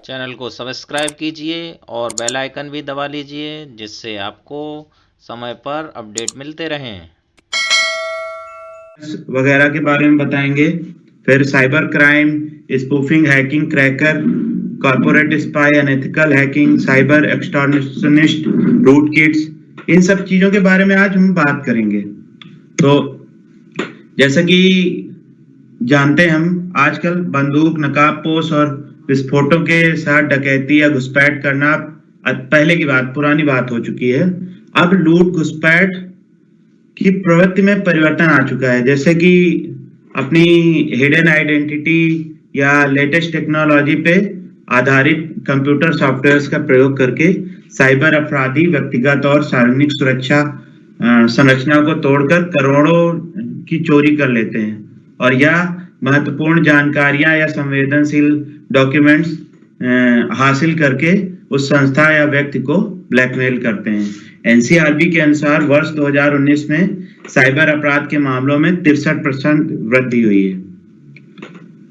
Channel को subscribe कीजिए और बेल आइकन भी दबा लीजिए जिससे आपको समय पर अपडेट मिलते रहें। वगैरह के बारे में बताएंगे। फिर cyber crime, spoofing, hacking, cracker, corporate spy, unethical hacking, cyber extortionist, root kits, इन सब चीजों के बारे में आज हम बात करेंगे। तो जैसा कि जानते हैं हम आजकल बंदूक, नकाबपोश और विस्फोटों के साथ डकैती या घुसपैठ करना पहले की बात, पुरानी बात हो चुकी है। अब लूट घुसपैठ की प्रवृत्ति में परिवर्तन आ चुका है। जैसे कि अपनी हिडन आइडेंटिटी या लेटेस्ट टेक्नोलॉजी पे आधारित कंप्यूटर सॉफ्टवेयर्स का प्रयोग करके साइबर अपराधी व्यक्तिगत और सार्वजनिक सुरक्षा संरचना को तोड़कर करोड़ों की चोरी कर लेते हैं और यह महत्वपूर्ण जानकारियां या संवेदनशील डॉक्यूमेंट्स हासिल करके उस संस्था या व्यक्ति को ब्लैकमेल करते हैं। एनसीआरबी के अनुसार वर्ष 2019 में साइबर अपराध के मामलों में 63% वृद्धि हुई है।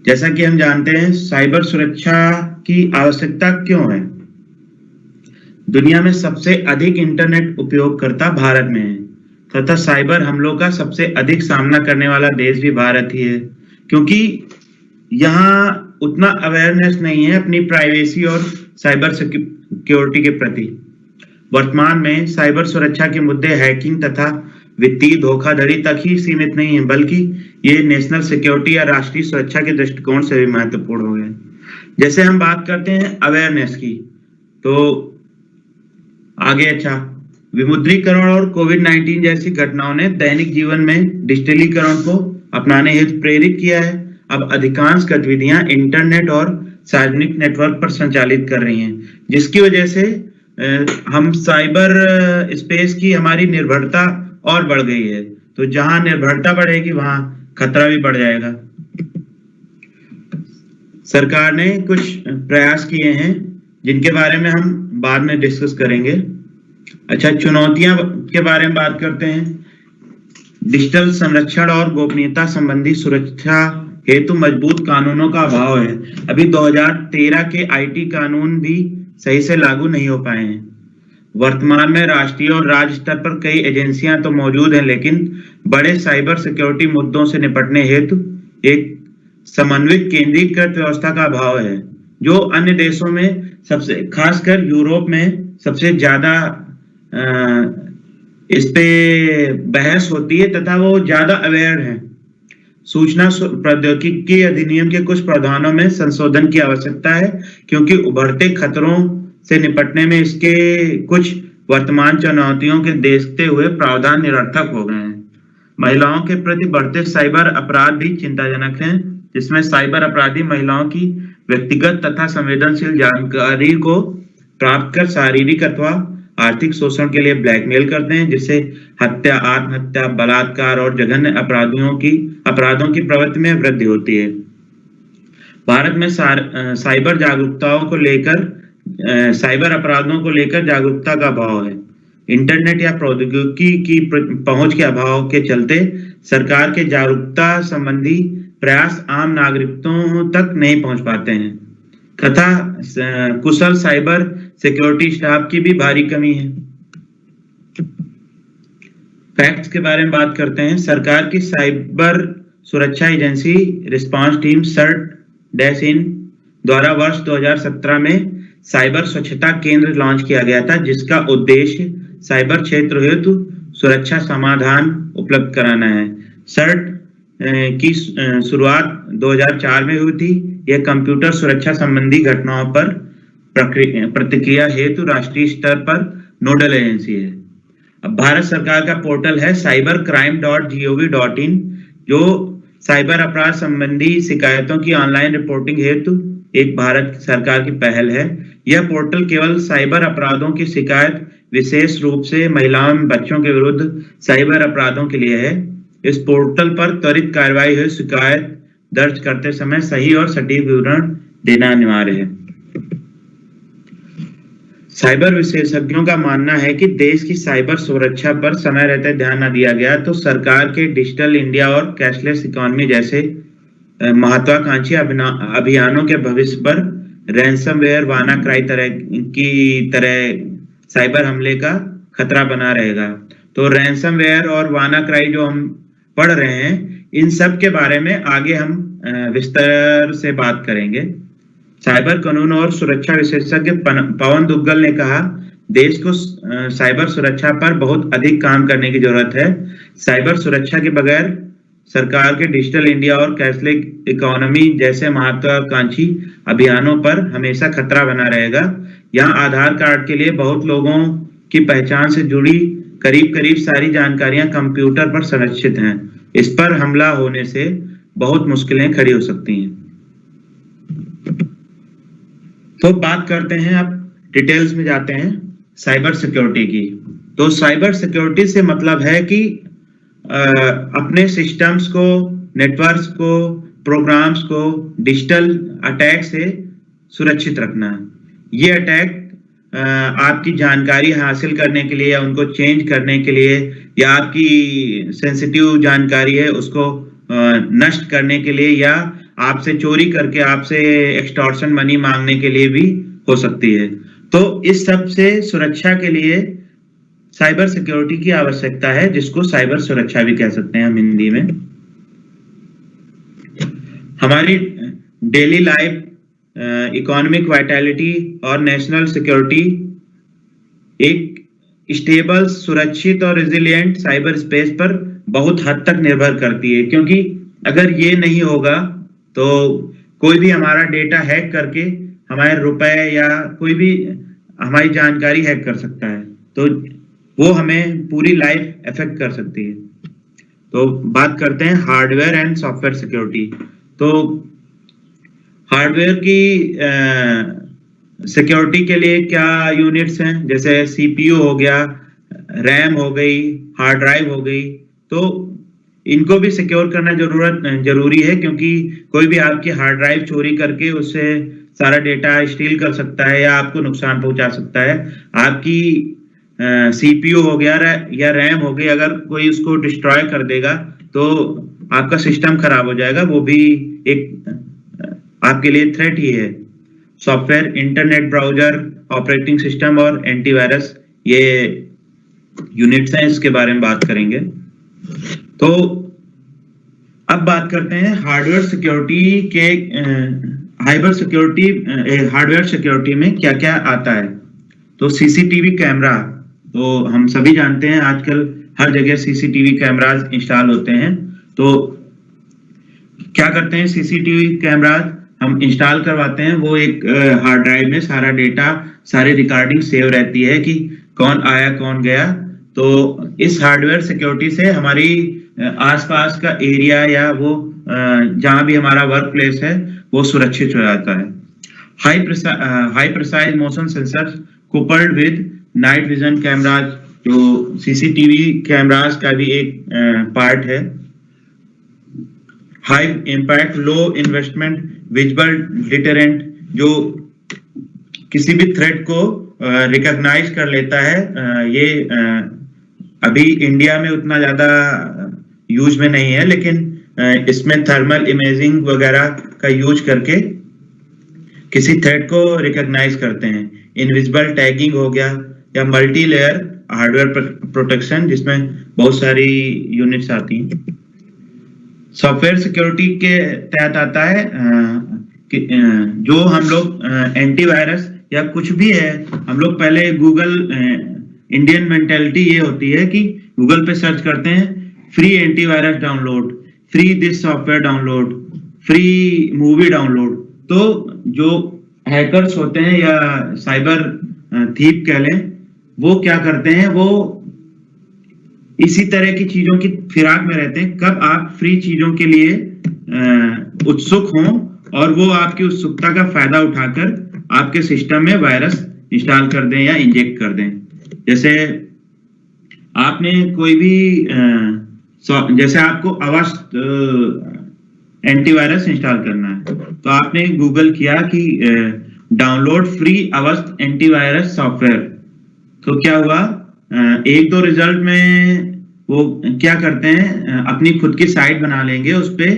जैसा कि हम जानते हैं, साइबर सुरक्षा की आवश्यकता क्यों है? दुनिया में सबसे अधिक इंटरनेट उपयोगकर्ता भारत में है तथा साइबर हमलों का सबसे अधिक सामना करने वाला देश भी भारत ही है, क्योंकि यहाँ उतना अवेयरनेस नहीं है अपनी प्राइवेसी और साइबर सिक्योरिटी के प्रति। वर्तमान में साइबर सुरक्षा के मुद्दे हैकिंग तथा वित्तीय धोखाधड़ी तक ही सीमित नहीं है, बल्कि ये नेशनल सिक्योरिटी या राष्ट्रीय सुरक्षा के दृष्टिकोण से भी महत्वपूर्ण हो गए। जैसे हम बात करते हैं अवेयरनेस की, तो आगे विमुद्रीकरण और कोविड-19 जैसी घटनाओं ने दैनिक जीवन में डिजिटलीकरण को अपनाने हेतु प्रेरित किया है। अब अधिकांश गतिविधियां इंटरनेट और सार्वजनिक नेटवर्क पर संचालित कर रही हैं, जिसकी वजह से हम साइबर स्पेस की हमारी निर्भरता और बढ़ गई है। तो जहां निर्भरता बढ़ेगी वहां खतरा भी बढ़ जाएगा। सरकार ने कुछ प्रयास किए हैं जिनके बारे में हम बाद में डिस्कस करेंगे। चुनौतियां के बारे में बात करते हैं। डिजिटल संरक्षण और गोपनीयता संबंधी सुरक्षा हेतु मजबूत कानूनों का अभाव है। अभी 2013 के आईटी कानून भी सही से लागू नहीं हो पाए हैं। वर्तमान में राष्ट्रीय और राज्य स्तर पर कई एजेंसियां तो मौजूद हैं, लेकिन बड़े साइबर सिक्योरिटी मुद्दों से निपटने हेतु एक समन्वित केंद्रीकृत व्यवस्था का अभाव है, जो अन्य देशों में सबसे, खासकर यूरोप में सबसे ज्यादा इस पे बहस होती है तथा वो ज्यादा अवेयर है। सूचना प्रौद्योगिकी अधिनियम के कुछ प्रावधानों में संशोधन की आवश्यकता है, क्योंकि उभरते खतरों से निपटने में इसके कुछ वर्तमान चुनौतियों के देखते हुए प्रावधान निरर्थक हो गए हैं। महिलाओं के प्रति बढ़ते साइबर अपराध भी चिंताजनक हैं, जिसमें साइबर अपराधी महिलाओं की व्यक्तिगत तथा संवेदनशील जानकारी को प्राप्त कर शारीरिक अथवा आर्थिक शोषण के लिए ब्लैकमेल करते हैं, जिससे हत्या, आत्महत्या, बलात्कार और जघन्य अपराधों की प्रवृत्ति में वृद्धि होती है। भारत में साइबर अपराधों को लेकर जागरूकता का अभाव है। इंटरनेट या प्रौद्योगिकी की पहुंच के अभाव के चलते सरकार के जागरूकता संबंधी प्रयास आम नागरिकों तक नहीं पहुंच पाते हैं तथा कुशल साइबर सिक्योरिटी स्टाफ की भी भारी कमी है। फैक्ट्स के बारे में बात करते हैं। सरकार की साइबर सुरक्षा एजेंसी रिस्पांस टीम CERT-IN द्वारा वर्ष 2017 में साइबर स्वच्छता केंद्र लॉन्च किया गया था, जिसका उद्देश्य साइबर क्षेत्र हेतु सुरक्षा समाधान उपलब्ध कराना है। CERT की शुरुआत 2004 में हुई थी। यह कंप्यूटर सुरक्षा संबंधी घटनाओं पर प्रतिक्रिया हेतु राष्ट्रीय स्तर पर नोडल एजेंसी है। अब भारत सरकार का पोर्टल है cybercrime.gov.in, जो साइबर अपराध संबंधी शिकायतों की ऑनलाइन रिपोर्टिंग हेतु एक भारत सरकार की पहल है। यह पोर्टल केवल साइबर अपराधों की शिकायत, विशेष रूप से महिलाओं एवं बच्चों के विरुद्ध साइबर अपराधों के लिए है। इस पोर्टल पर त्वरित कार्रवाई हुई शिकायत दर्ज करते समय सही और सटीक विवरण देना अनिवार्य है। साइबर विशेषज्ञों का मानना है कि देश की साइबर सुरक्षा पर समय रहते ध्यान न दिया गया तो सरकार के डिजिटल इंडिया और कैशलेस इकोनॉमी जैसे महत्वाकांक्षी अभियानों के भविष्य पर रैंसमवेयर, वानाक्राई तरह साइबर हमले का खतरा बना रहेगा। तो रैंसमवेयर और वानाक्राई जो हम पढ़ रहे हैं, इन सब के बारे में आगे हम विस्तार से बात करेंगे। साइबर कानून और सुरक्षा विशेषज्ञ पवन दुग्गल ने कहा, देश को साइबर सुरक्षा पर बहुत अधिक काम करने की जरूरत है। साइबर सुरक्षा के बगैर सरकार के डिजिटल इंडिया और कैशलेस इकोनॉमी जैसे महत्वाकांक्षी अभियानों पर हमेशा खतरा बना रहेगा। यहाँ आधार कार्ड के लिए बहुत लोगों की पहचान से जुड़ी करीब सारी जानकारियां कंप्यूटर पर संरक्षित हैं। इस पर हमला होने से बहुत मुश्किलें खड़ी हो सकती हैं। तो बात करते हैं, अब डिटेल्स में जाते हैं साइबर सिक्योरिटी की। तो साइबर सिक्योरिटी से मतलब है कि अपने सिस्टम्स को, नेटवर्क्स को, प्रोग्राम्स को डिजिटल अटैक से सुरक्षित रखना। ये अटैक आपकी जानकारी हासिल करने के लिए या उनको चेंज करने के लिए, या आपकी सेंसिटिव जानकारी है उसको नष्ट करने के लिए, या आपसे चोरी करके आपसे एक्सटॉर्शन मनी मांगने के लिए भी हो सकती है। तो इस सब से सुरक्षा के लिए साइबर सिक्योरिटी की आवश्यकता है, जिसको साइबर सुरक्षा भी कह सकते हैं हम हिंदी में। हमारी डेली लाइफ, इकोनॉमिक वाइटैलिटी और नेशनल सिक्योरिटी एक स्टेबल, सुरक्षित और रेजिलिएंट साइबर स्पेस पर बहुत हद तक निर्भर करती है, क्योंकि अगर ये नहीं होगा तो कोई भी हमारा डेटा हैक करके हमारे रुपए या कोई भी हमारी जानकारी हैक कर सकता है, तो वो हमें पूरी लाइफ इफेक्ट कर सकती है। तो बात करते हैं हार्डवेयर एंड सॉफ्टवेयर सिक्योरिटी। तो हार्डवेयर की सिक्योरिटी के लिए क्या यूनिट्स हैं, जैसे सीपीयू हो गया, रैम हो गई, हार्ड ड्राइव हो गई। तो इनको भी सिक्योर करना जरूरी है, क्योंकि कोई भी आपकी हार्ड ड्राइव चोरी करके उससे सारा डेटा स्टील कर सकता है या आपको नुकसान पहुंचा सकता है। आपकी सीपीयू हो गया या रैम हो गई, अगर कोई उसको डिस्ट्रॉय कर देगा तो आपका सिस्टम खराब हो जाएगा, वो भी एक आपके लिए थ्रेट ही है। Software, internet browser, operating system और एंटीवायरस, ये यूनिट्स हैं, इसके बारे में बात करेंगे। तो अब बात करते हैं हार्डवेयर सिक्योरिटी के, हार्डवेयर सिक्योरिटी में क्या क्या आता है। तो सीसीटीवी कैमरा, तो हम सभी जानते हैं आजकल हर जगह सीसीटीवी कैमरास इंस्टॉल होते हैं। तो क्या करते हैं, सीसीटीवी कैमरास हम इंस्टॉल करवाते हैं, वो एक हार्ड ड्राइव में सारा डेटा, सारी रिकॉर्डिंग सेव रहती है कि कौन आया कौन गया। तो इस हार्डवेयर सिक्योरिटी से हमारी आसपास का एरिया या वो जहां भी हमारा वर्क प्लेस है वो सुरक्षित हो जाता है। High precise motion sensor coupled with night vision cameras, जो सीसीटीवी कैमराज का भी एक पार्ट है। हाई इम्पैक्ट लो इन्वेस्टमेंट विजुअल डिटरेंट, जो किसी भी थ्रेट को रिकॉग्नाइज कर लेता है। ये अभी इंडिया में उतना ज्यादा यूज में नहीं है, लेकिन इसमें थर्मल इमेजिंग वगैरह का यूज करके किसी थ्रेट को रिकॉग्नाइज करते हैं। इनविजिबल टैगिंग हो गया, या मल्टी लेयर हार्डवेयर प्रोटेक्शन, जिसमें बहुत सारी यूनिट्स आती हैं। सॉफ्टवेयर सिक्योरिटी के तहत आता है कि जो हम लोग एंटीवायरस या कुछ भी है, हम लोग पहले गूगल, इंडियन मेंटेलिटी ये होती है कि गूगल पे सर्च करते हैं free antivirus download, free this software download, free movie download. तो जो हैकर्स होते हैं या साइबर थीप कह लें, वो क्या करते हैं, वो इसी तरह की चीजों की फिराक में रहते हैं, कब आप फ्री चीजों के लिए उत्सुक हों और वो आपकी उत्सुकता का फायदा उठाकर आपके सिस्टम में वायरस इंस्टॉल कर दें या इंजेक्ट कर दें। जैसे आपने कोई भी जैसे आपको अवश्य एंटीवायरस इंस्टॉल करना है, तो आपने गूगल किया कि डाउनलोड फ्री अवस्थ एंटीवायरस सॉफ्टवेयर, तो क्या हुआ, एक दो रिजल्ट में वो क्या करते हैं, अपनी खुद की साइट बना लेंगे, उस पे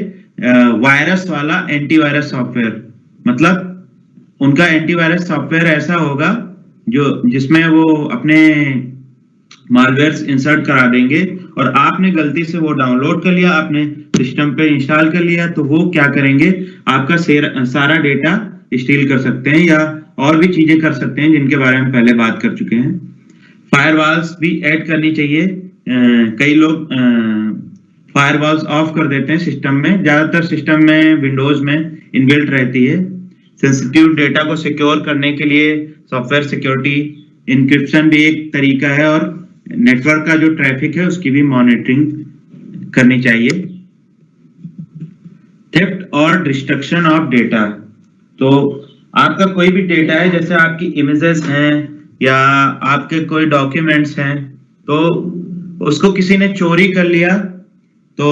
वायरस वाला एंटीवायरस सॉफ्टवेयर, मतलब उनका एंटीवायरस सॉफ्टवेयर ऐसा होगा जो जिसमें वो अपने मालवेयर्स इंसर्ट करा देंगे, और आपने गलती से वो डाउनलोड कर लिया, आपने सिस्टम पे इंस्टॉल कर लिया, तो वो क्या करेंगे, आपका सारा डेटा स्टील कर सकते हैं या और भी चीजें कर सकते हैं जिनके बारे में पहले बात कर चुके हैं। फायरवॉल्स भी ऐड करनी चाहिए। कई लोग फायरवॉल्स ऑफ कर देते हैं सिस्टम में, ज्यादातर सिस्टम में विंडोज में इनबिल्ट रहती है। सेंसिटिव डेटा को सिक्योर करने के लिए सॉफ्टवेयर सिक्योरिटी इंक्रिप्शन भी एक तरीका है, और नेटवर्क का जो ट्रैफिक है उसकी भी मॉनिटरिंग करनी चाहिए। थेफ्ट और डिस्ट्रक्शन ऑफ डेटा, तो आपका कोई भी डेटा है, जैसे आपकी इमेजेस हैं या आपके कोई डॉक्यूमेंट्स हैं, तो उसको किसी ने चोरी कर लिया तो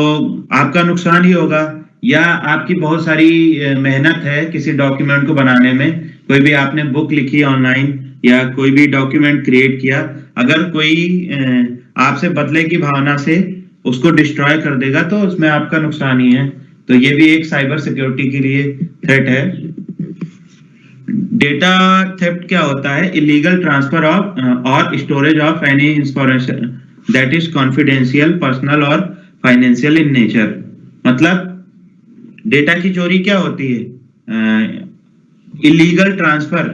आपका नुकसान ही होगा। या आपकी बहुत सारी मेहनत है किसी डॉक्यूमेंट को बनाने में, कोई भी आपने बुक लिखी ऑनलाइन या कोई भी डॉक्यूमेंट क्रिएट किया, अगर कोई आपसे बदले की भावना से उसको डिस्ट्रॉय कर देगा तो उसमें आपका नुकसान ही है। तो ये भी एक साइबर सिक्योरिटी के लिए थ्रेट है। डेटा थेफ्ट क्या होता है? इलीगल ट्रांसफर ऑफ और storage of any information that is confidential, personal और फाइनेंशियल इन नेचर। मतलब डेटा की चोरी क्या होती है? इलीगल ट्रांसफर,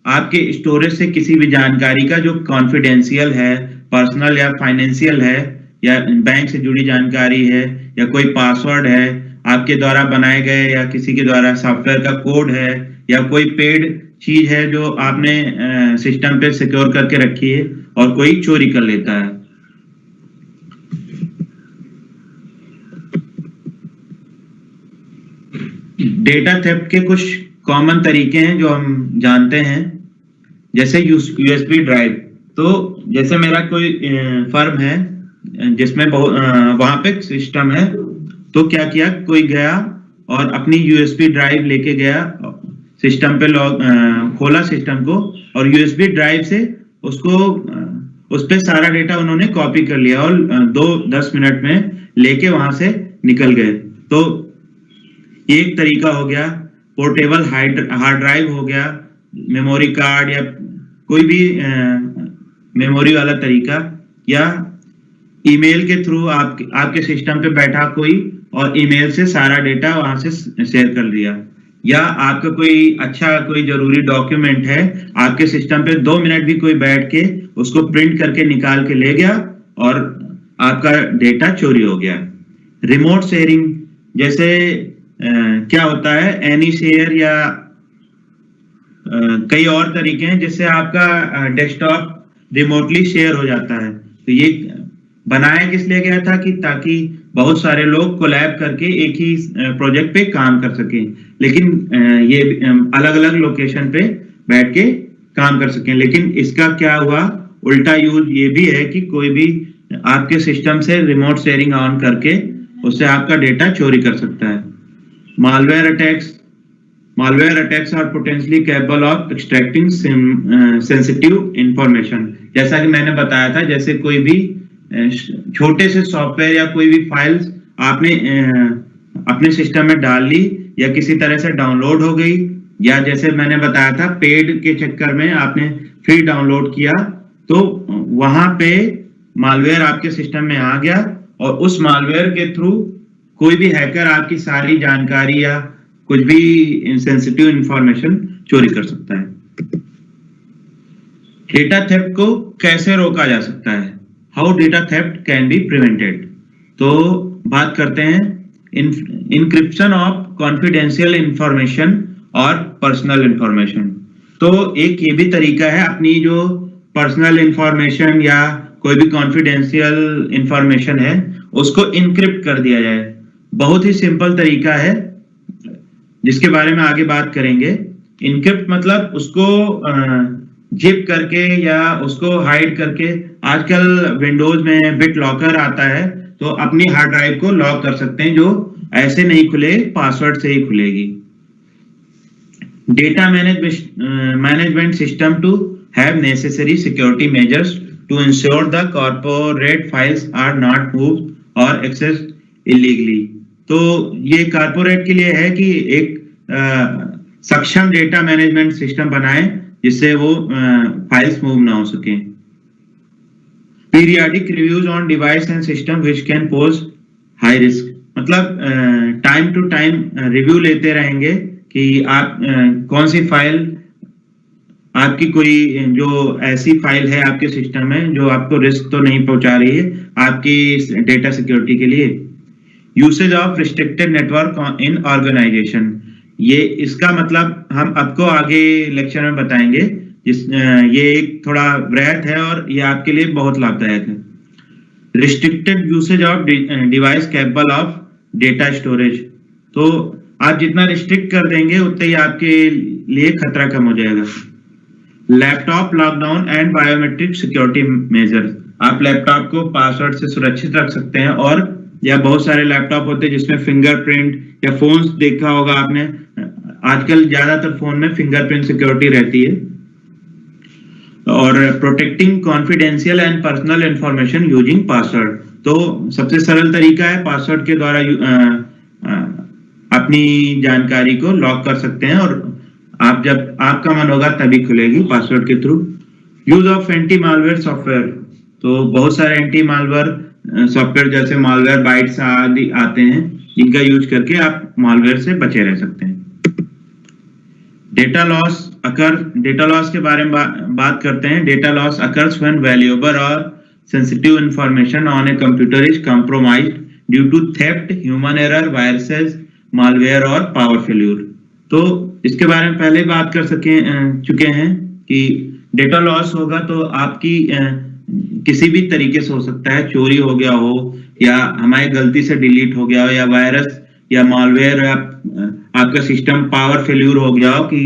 आपके स्टोरेज से किसी भी जानकारी का जो कॉन्फिडेंशियल है, पर्सनल या फाइनेंशियल है, या बैंक से जुड़ी जानकारी है, या कोई पासवर्ड है आपके द्वारा बनाए गए, या किसी के द्वारा सॉफ्टवेयर का कोड है, या कोई पेड चीज है जो आपने सिस्टम पे सिक्योर करके रखी है और कोई चोरी कर लेता है। डेटा थेफ्ट के कुछ कॉमन तरीके हैं जो हम जानते हैं, जैसे यूएसबी ड्राइव। तो जैसे मेरा कोई फर्म है जिसमें वहां पे सिस्टम है, तो क्या किया, कोई गया और अपनी यूएसबी ड्राइव लेके गया, सिस्टम पे खोला सिस्टम को, और यूएसबी ड्राइव से उसको उस पे सारा डेटा उन्होंने कॉपी कर लिया और 2-10 मिनट में लेके वहां से निकल गए। तो एक तरीका हो गया। पोर्टेबल हार्ड ड्राइव हो गया, मेमोरी कार्ड या कोई भी मेमोरी वाला तरीका, या ईमेल के थ्रू आपके सिस्टम पे बैठा कोई और ईमेल से सारा डेटा वहां से शेयर कर दिया। या आपका कोई जरूरी डॉक्यूमेंट है, आपके सिस्टम पे 2 मिनट भी कोई बैठ के उसको प्रिंट करके निकाल के ले गया और आपका डेटा चोरी हो गया। रिमोट शेयरिंग, जैसे क्या होता है, एनी शेयर या कई और तरीके हैं जिससे आपका डेस्कटॉप रिमोटली शेयर हो जाता है। तो ये बनाया किस लिए गया था कि ताकि बहुत सारे लोग कोलैब करके एक ही प्रोजेक्ट पे काम कर सकें, लेकिन ये अलग अलग लोकेशन पे बैठ के काम कर सकें। लेकिन इसका क्या हुआ, उल्टा यूज ये भी है कि कोई भी आपके सिस्टम से रिमोट शेयरिंग ऑन करके उससे आपका डेटा चोरी कर सकता है। Malware attacks are potentially capable of extracting sensitive information. जैसा कि मैंने बताया था, जैसे कोई भी छोटे से सॉफ्टवेयर या कोई भी फाइल्स आपने अपने सिस्टम में डाल ली या किसी तरह से डाउनलोड हो गई, या जैसे मैंने बताया था पेड के चक्कर में आपने फ्री डाउनलोड किया, तो वहां पे मालवेयर आपके सिस्टम में आ गया और उस मालवेयर के थ्रू कोई भी हैकर आपकी सारी जानकारी या कुछ भी सेंसिटिव इंफॉर्मेशन चोरी कर सकता है। डेटा थेफ्ट को कैसे रोका जा सकता है? How data theft can be prevented. तो बात करते हैं इंक्रिप्शन ऑफ कॉन्फिडेंशियल इंफॉर्मेशन और पर्सनल इंफॉर्मेशन। तो एक ये भी तरीका है, अपनी जो पर्सनल इंफॉर्मेशन या कोई भी कॉन्फिडेंशियल इंफॉर्मेशन है उसको इनक्रिप्ट कर दिया जाए। बहुत ही सिंपल तरीका है जिसके बारे में आगे बात करेंगे। इनक्रिप्ट मतलब उसको जिप करके या उसको हाइड करके, आजकल विंडोज में बिट लॉकर आता है, तो अपनी हार्ड ड्राइव को लॉक कर सकते हैं, जो ऐसे नहीं खुले, पासवर्ड से ही खुलेगी। Data management system to have necessary security measures to ensure the corporate files are not moved और एक्सेस इलीगली। तो ये कॉर्पोरेट के लिए है कि एक सक्षम डेटा मैनेजमेंट सिस्टम बनाएं जिससे वो फाइल्स मूव ना हो सके। Periodic reviews on device and system which can pose high risk, मतलब टाइम टू टाइम रिव्यू लेते रहेंगे कि आप कौन सी फाइल, आपकी कोई जो ऐसी फाइल है आपके सिस्टम में जो आपको रिस्क तो नहीं पहुंचा रही है आपकी डेटा सिक्योरिटी के लिए। Usage of restricted network in organisation, ये इसका मतलब हम आपको आगे लेक्चर में बताएंगे। ये एक थोड़ा वृहत है और ये आपके लिए बहुत लाभदायक है। Restricted usage of device capable of data storage, तो आप जितना रिस्ट्रिक्ट कर देंगे उतना ही आपके लिए खतरा कम हो जाएगा। Laptop lockdown and biometric security measures, आप लैपटॉप को पासवर्ड से सुरक्षित रख सकते हैं, और या बहुत सारे लैपटॉप होते हैं जिसमें फिंगरप्रिंट या फोन्स देखा होगा आपने, आजकल ज्यादातर फोन में फिंगरप्रिंट सिक्योरिटी रहती है। और protecting confidential and personal information using password, तो सबसे सरल तरीका है पासवर्ड के द्वारा अपनी जानकारी को लॉक कर सकते हैं, और आप जब आपका मन होगा तभी खुलेगी पासवर्ड के through. Use of anti malware software, तो बहुत सारे एंटी मालवेयर सॉफ्टवेयर जैसे मालवेयर बाइट्स आदि आते हैं जिनका यूज करके आप मालवेयर से बचे रह सकते हैं। डेटा लॉस के बारे में बात करते हैं। Data loss occurs when valuable और sensitive information on a computer is compromised due to theft, human error, viruses, malware और पावर फेल्यूर। तो इसके बारे में पहले बात कर चुके हैं कि डेटा लॉस होगा तो आपकी किसी भी तरीके से हो सकता है, चोरी हो गया हो या हमारी गलती से डिलीट हो गया हो या वायरस या मालवेयर या आपका सिस्टम पावर फेल्यूर हो गया हो कि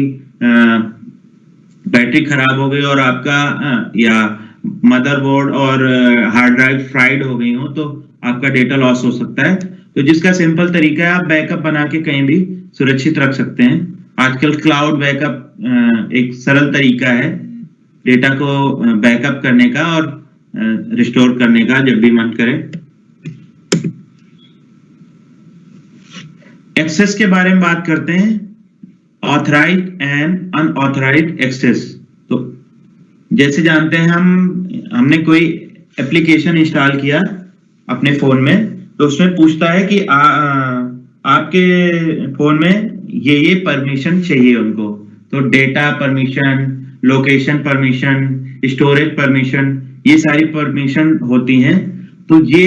बैटरी खराब हो गई और आपका या मदरबोर्ड और हार्ड ड्राइव फ्राइड हो गई हो, तो आपका डेटा लॉस हो सकता है। तो जिसका सिंपल तरीका है, आप बैकअप बना के कहीं भी सुरक्षित रख सकते हैं। आजकल क्लाउड बैकअप एक सरल तरीका है डेटा को बैकअप करने का और रिस्टोर करने का जब भी मन करे। एक्सेस के बारे में बात करते हैं, ऑथराइज्ड एंड अनऑथराइज्ड एक्सेस। तो जैसे जानते हैं हमने कोई एप्लीकेशन इंस्टॉल किया अपने फोन में, तो उसमें पूछता है कि आपके फोन में ये परमिशन चाहिए उनको, तो data permission, location permission, storage permission, ये सारी परमिशन होती हैं। तो ये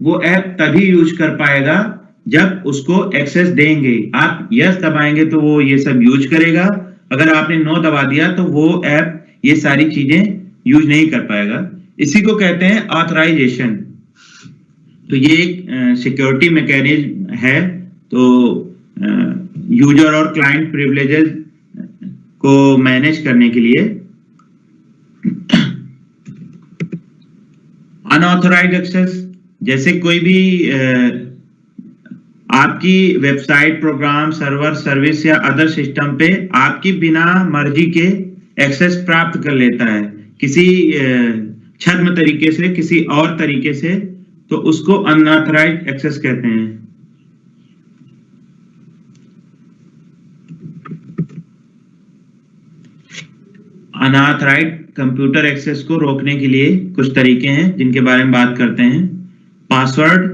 वो ऐप तभी यूज कर पाएगा जब उसको एक्सेस देंगे। आप यस दबाएंगे तो वो ये सब यूज करेगा, अगर आपने नो दबा दिया तो वो ऐप ये सारी चीजें यूज नहीं कर पाएगा। इसी को कहते हैं ऑथराइजेशन। तो ये एक सिक्योरिटी मैकेनिज्म है। तो यूजर और क्लाइंट प्रिविलेजेस को मैनेज करने के लिए। अनऑथराइज्ड एक्सेस, जैसे कोई भी आपकी वेबसाइट, प्रोग्राम, सर्वर, सर्विस या अदर सिस्टम पे आपकी बिना मर्जी के एक्सेस प्राप्त कर लेता है किसी छद्म तरीके से, किसी और तरीके से, तो उसको अनऑथराइज्ड एक्सेस कहते हैं। अनऑथराइज्ड कंप्यूटर एक्सेस को रोकने के लिए कुछ तरीके हैं जिनके बारे में बात करते हैं। पासवर्ड,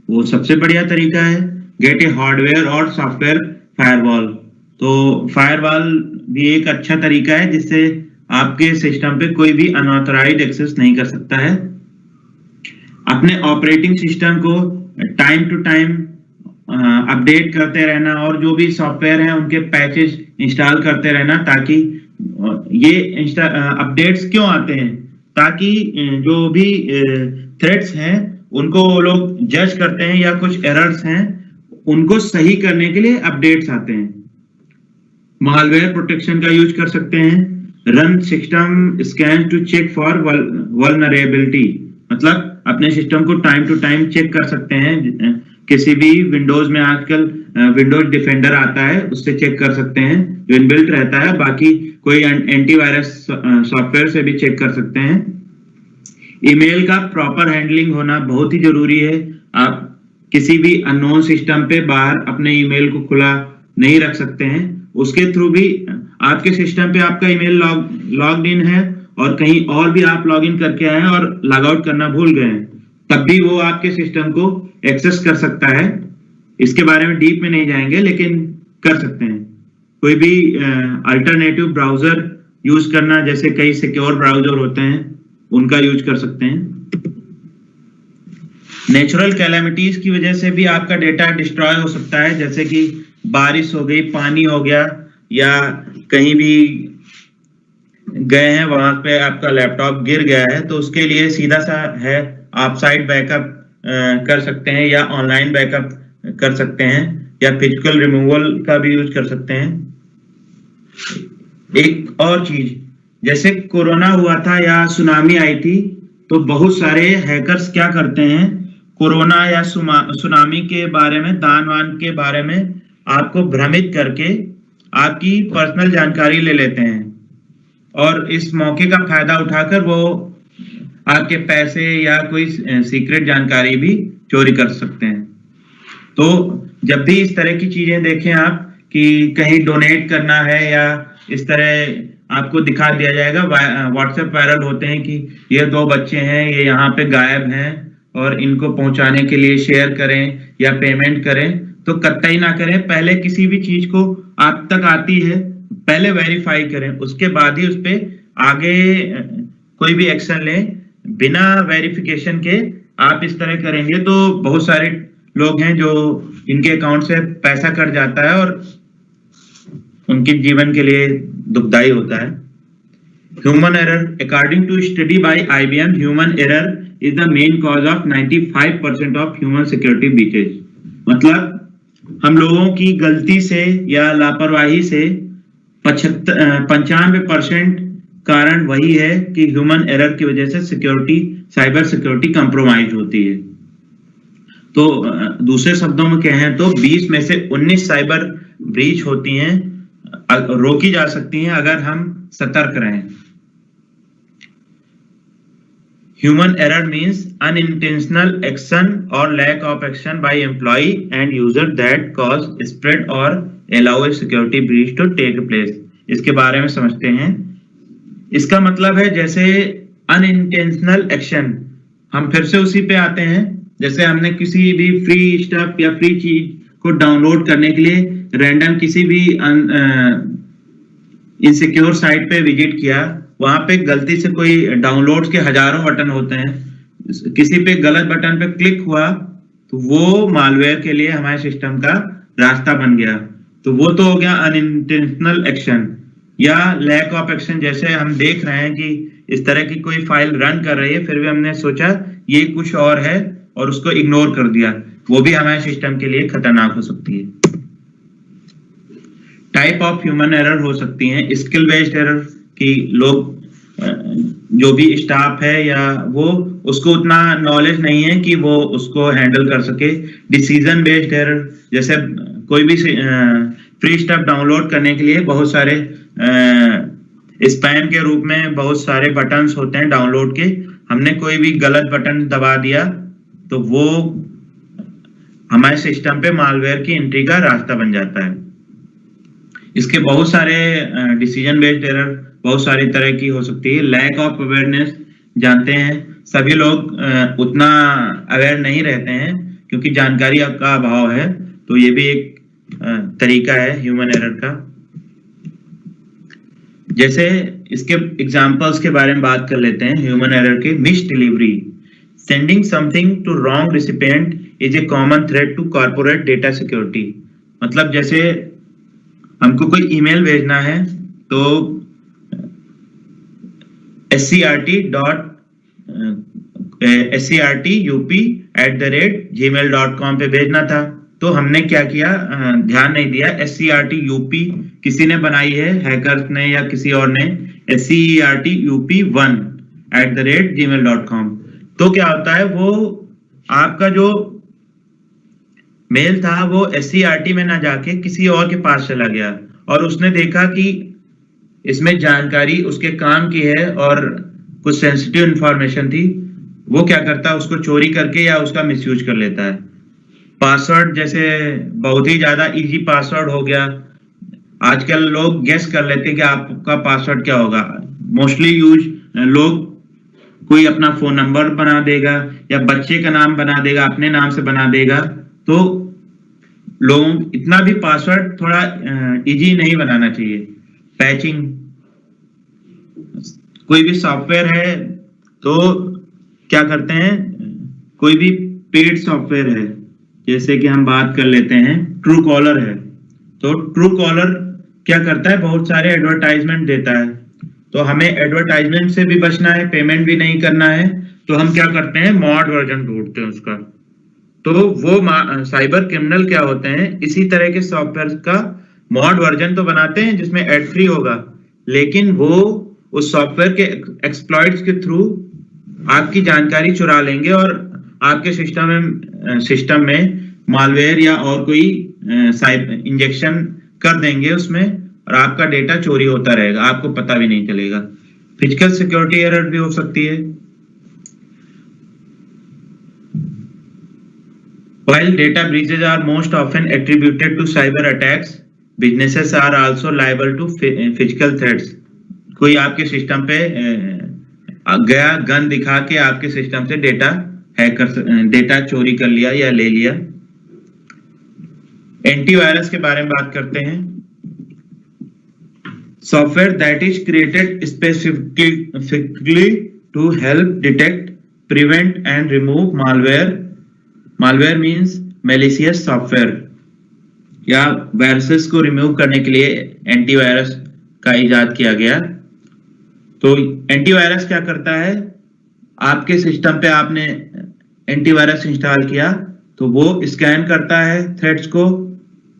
वो सबसे बढ़िया तरीका है। गेट ए हार्डवेयर और सॉफ्टवेयर फायरवॉल, तो फायरवॉल भी एक अच्छा तरीका है जिससे आपके सिस्टम पे कोई भी अनऑथराइज्ड एक्सेस नहीं कर सकता है। अपने ऑपरेटिंग सिस्टम को टाइम टू टाइम अपडेट करते रहना और जो भी सॉफ्टवेयर हैं उनके पैचेस इंस्टॉल करते रहना, ताकि ये अपडेट्स क्यों आते हैं, ताकि जो भी थ्रेड्स हैं उनको वो लोग जज करते हैं या कुछ एरर्स हैं उनको सही करने के लिए अपडेट्स आते हैं। मालवेयर प्रोटेक्शन का यूज कर सकते हैं। Run system scan to check for vulnerability, मतलब अपने सिस्टम को टाइम टू टाइम चेक कर सकते हैं। किसी भी विंडोज में आजकल विंडोज डिफेंडर आता है, उससे चेक कर सकते हैं, जो इनबिल्ट रहता है। बाकी कोई एंटीवायरस सॉफ्टवेयर से भी चेक कर सकते हैं। ईमेल का प्रॉपर हैंडलिंग होना बहुत ही जरूरी है। आप किसी भी अननोन सिस्टम पे बाहर अपने ईमेल को खुला नहीं रख सकते हैं। उसके थ्रू भी आपके सिस्टम पे आपका ईमेल लॉग्ड इन है और कहीं और भी आप लॉग इन करके आए हैं और लॉग आउट करना भूल गए हैं, तब भी वो आपके सिस्टम को एक्सेस कर सकता है। इसके बारे में डीप में नहीं जाएंगे, लेकिन कर सकते हैं। कोई भी अल्टरनेटिव ब्राउजर यूज करना, जैसे कई सिक्योर ब्राउजर होते हैं, उनका यूज कर सकते हैं। नेचुरल कैलेमिटीज की वजह से भी आपका डेटा डिस्ट्रॉय हो सकता है, जैसे कि बारिश हो गई, पानी हो गया, या कहीं भी गए हैं वहां पे आपका लैपटॉप गिर गया है, तो उसके लिए सीधा सा है, आप साइट बैकअप कर सकते हैं या ऑनलाइन बैकअप कर सकते हैं या फिजिकल रिमूवल का भी यूज कर सकते हैं। एक और चीज, जैसे कोरोना हुआ था या सुनामी आई थी, तो बहुत सारे हैकर्स क्या करते हैं, कोरोना या सुनामी के बारे में, दान वान के बारे में आपको भ्रमित करके आपकी पर्सनल जानकारी ले लेते हैं और इस मौके का फायदा उठाकर वो आपके पैसे या कोई सीक्रेट जानकारी भी चोरी कर सकते हैं। तो जब भी इस तरह की चीजें देखें आप कि कहीं डोनेट करना है या इस तरह आपको दिखा दिया जाएगा, व्हाट्सएप वायरल होते हैं कि ये 2 बच्चे हैं, ये यहाँ पे गायब हैं और इनको पहुंचाने के लिए शेयर करें या पेमेंट करें, तो कतई ना करें। पहले किसी भी चीज को आप तक आती है, पहले वेरीफाई करें, उसके बाद ही उस पर आगे कोई भी एक्शन लें। बिना वेरिफिकेशन के आप इस तरह करेंगे तो बहुत सारे लोग हैं जो इनके अकाउंट से पैसा कट जाता है और उनके जीवन के लिए दुखदाई होता है। Human error, according to study by IBM, human error is the main cause of 95% of human security breaches. मतलब हम लोगों की गलती से या लापरवाही से 95% कारण वही है कि ह्यूमन एरर की वजह से साइबर सिक्योरिटी कंप्रोमाइज होती है। तो दूसरे शब्दों में कहें तो 20 में से 19 साइबर ब्रीच होती हैं, रोकी जा सकती हैं अगर हम सतर्क रहें। Human error means unintentional action or lack of action by employee and user that cause spread or allow a security breach to take place। इसके बारे में समझते हैं। इसका मतलब है जैसे unintentional action, हम फिर से उसी पे आते हैं, जैसे हमने किसी भी फ्री स्टफ या फ्री चीज को डाउनलोड करने के लिए रैंडम किसी भी इनसिक्योर साइट पे विजिट किया, वहां पे गलती से कोई डाउनलोड्स के हजारों बटन होते हैं, किसी पे गलत बटन पे क्लिक हुआ तो वो मालवेयर के लिए हमारे सिस्टम का रास्ता बन गया। तो वो तो हो गया अनइंटेंशनल एक्शन। या लैक ऑफ एक्शन, जैसे हम देख रहे हैं कि इस तरह की कोई फाइल रन कर रही है, फिर भी हमने सोचा ये कुछ और है और उसको इग्नोर कर दिया, वो भी हमारे सिस्टम के लिए खतरनाक हो सकती है। टाइप ऑफ ह्यूमन एरर हो सकती है स्किल बेस्ड एरर, कि लोग जो भी स्टाफ है या वो उसको उतना नॉलेज नहीं है कि वो उसको हैंडल कर सके। डिसीजन बेस्ड एरर, जैसे कोई भी फ्री स्टफ डाउनलोड करने के लिए बहुत सारे स्पैम के रूप में बहुत सारे बटन्स होते हैं डाउनलोड के, हमने कोई भी गलत बटन दबा दिया तो वो हमारे सिस्टम पे मालवेयर की एंट्री का रास्ता बन जाता है। इसके बहुत सारे डिसीजन बेस्ड एरर बहुत सारी तरह की हो सकती है। लैक ऑफ अवेयरनेस, जानते हैं सभी लोग उतना अवेयर नहीं रहते हैं क्योंकि जानकारी का अभाव है, तो ये भी एक तरीका है ह्यूमन एरर का। जैसे इसके एग्जांपल्स के बारे में बात कर लेते हैं ह्यूमन एरर के। Misdelivery, sending something to wrong recipient is a common threat to corporate data security. मतलब जैसे हमको कोई ईमेल भेजना है तो scrtup@gmail.com पे भेजना था, तो हमने क्या किया, ध्यान नहीं दिया, scrtup किसी ने बनाई है, हैकर्स ने या किसी और ने, scrtup1@gmail.com। तो क्या होता है, वो आपका जो मेल था वो scrt में ना जाके किसी और के पास चला गया और उसने देखा कि इसमें जानकारी उसके काम की है और कुछ सेंसिटिव इंफॉर्मेशन थी, वो क्या करता है उसको चोरी करके या उसका मिसयूज कर लेता है। पासवर्ड, जैसे बहुत ही ज्यादा इजी पासवर्ड हो गया, आजकल लोग गेस कर लेते हैं कि आपका पासवर्ड क्या होगा। मोस्टली यूज लोग कोई अपना फोन नंबर बना देगा या बच्चे का नाम बना देगा, अपने नाम से बना देगा। तो लोग इतना भी पासवर्ड थोड़ा इजी नहीं बनाना चाहिए। पैचिंग, कोई भी सॉफ्टवेयर है तो क्या करते हैं, कोई भी पेड सॉफ्टवेयर है, जैसे कि हम बात कर लेते हैं ट्रू कॉलर है, तो ट्रू कॉलर क्या करता है, बहुत सारे एडवर्टाइजमेंट देता है। तो हमें एडवर्टाइजमेंट से भी बचना है, पेमेंट भी नहीं करना है, तो हम क्या करते हैं, मॉड वर्जन ढूंढते हैं उसका। तो वो साइबर क्रिमिनल क्या होते हैं, इसी तरह के सॉफ्टवेयर का मॉड वर्जन तो बनाते हैं जिसमें एड फ्री होगा, लेकिन वो उस सॉफ्टवेयर के एक्सप्लॉइट्स के थ्रू आपकी जानकारी चुरा लेंगे और आपके सिस्टम में मालवेयर या और कोई इंजेक्शन कर देंगे उसमें, और आपका डेटा चोरी होता रहेगा, आपको पता भी नहीं चलेगा। फिजिकल सिक्योरिटी एरर भी हो सकती है। While data breaches are most often attributed to cyber attacks, businesses are also liable to physical threats. कोई आपके सिस्टम पे गया, गन दिखा के आपके सिस्टम से डेटा चोरी कर लिया या ले लिया। एंटीवायरस के बारे में बात करते हैं। Software that is created specifically to help detect, prevent and remove malware. Malware means malicious software या वायरसेस को रिमूव करने के लिए एंटीवायरस का इजाद किया गया। तो एंटीवायरस क्या करता है, आपके सिस्टम पे आपने एंटीवायरस इंस्टॉल किया तो वो स्कैन करता है, थ्रेट्स को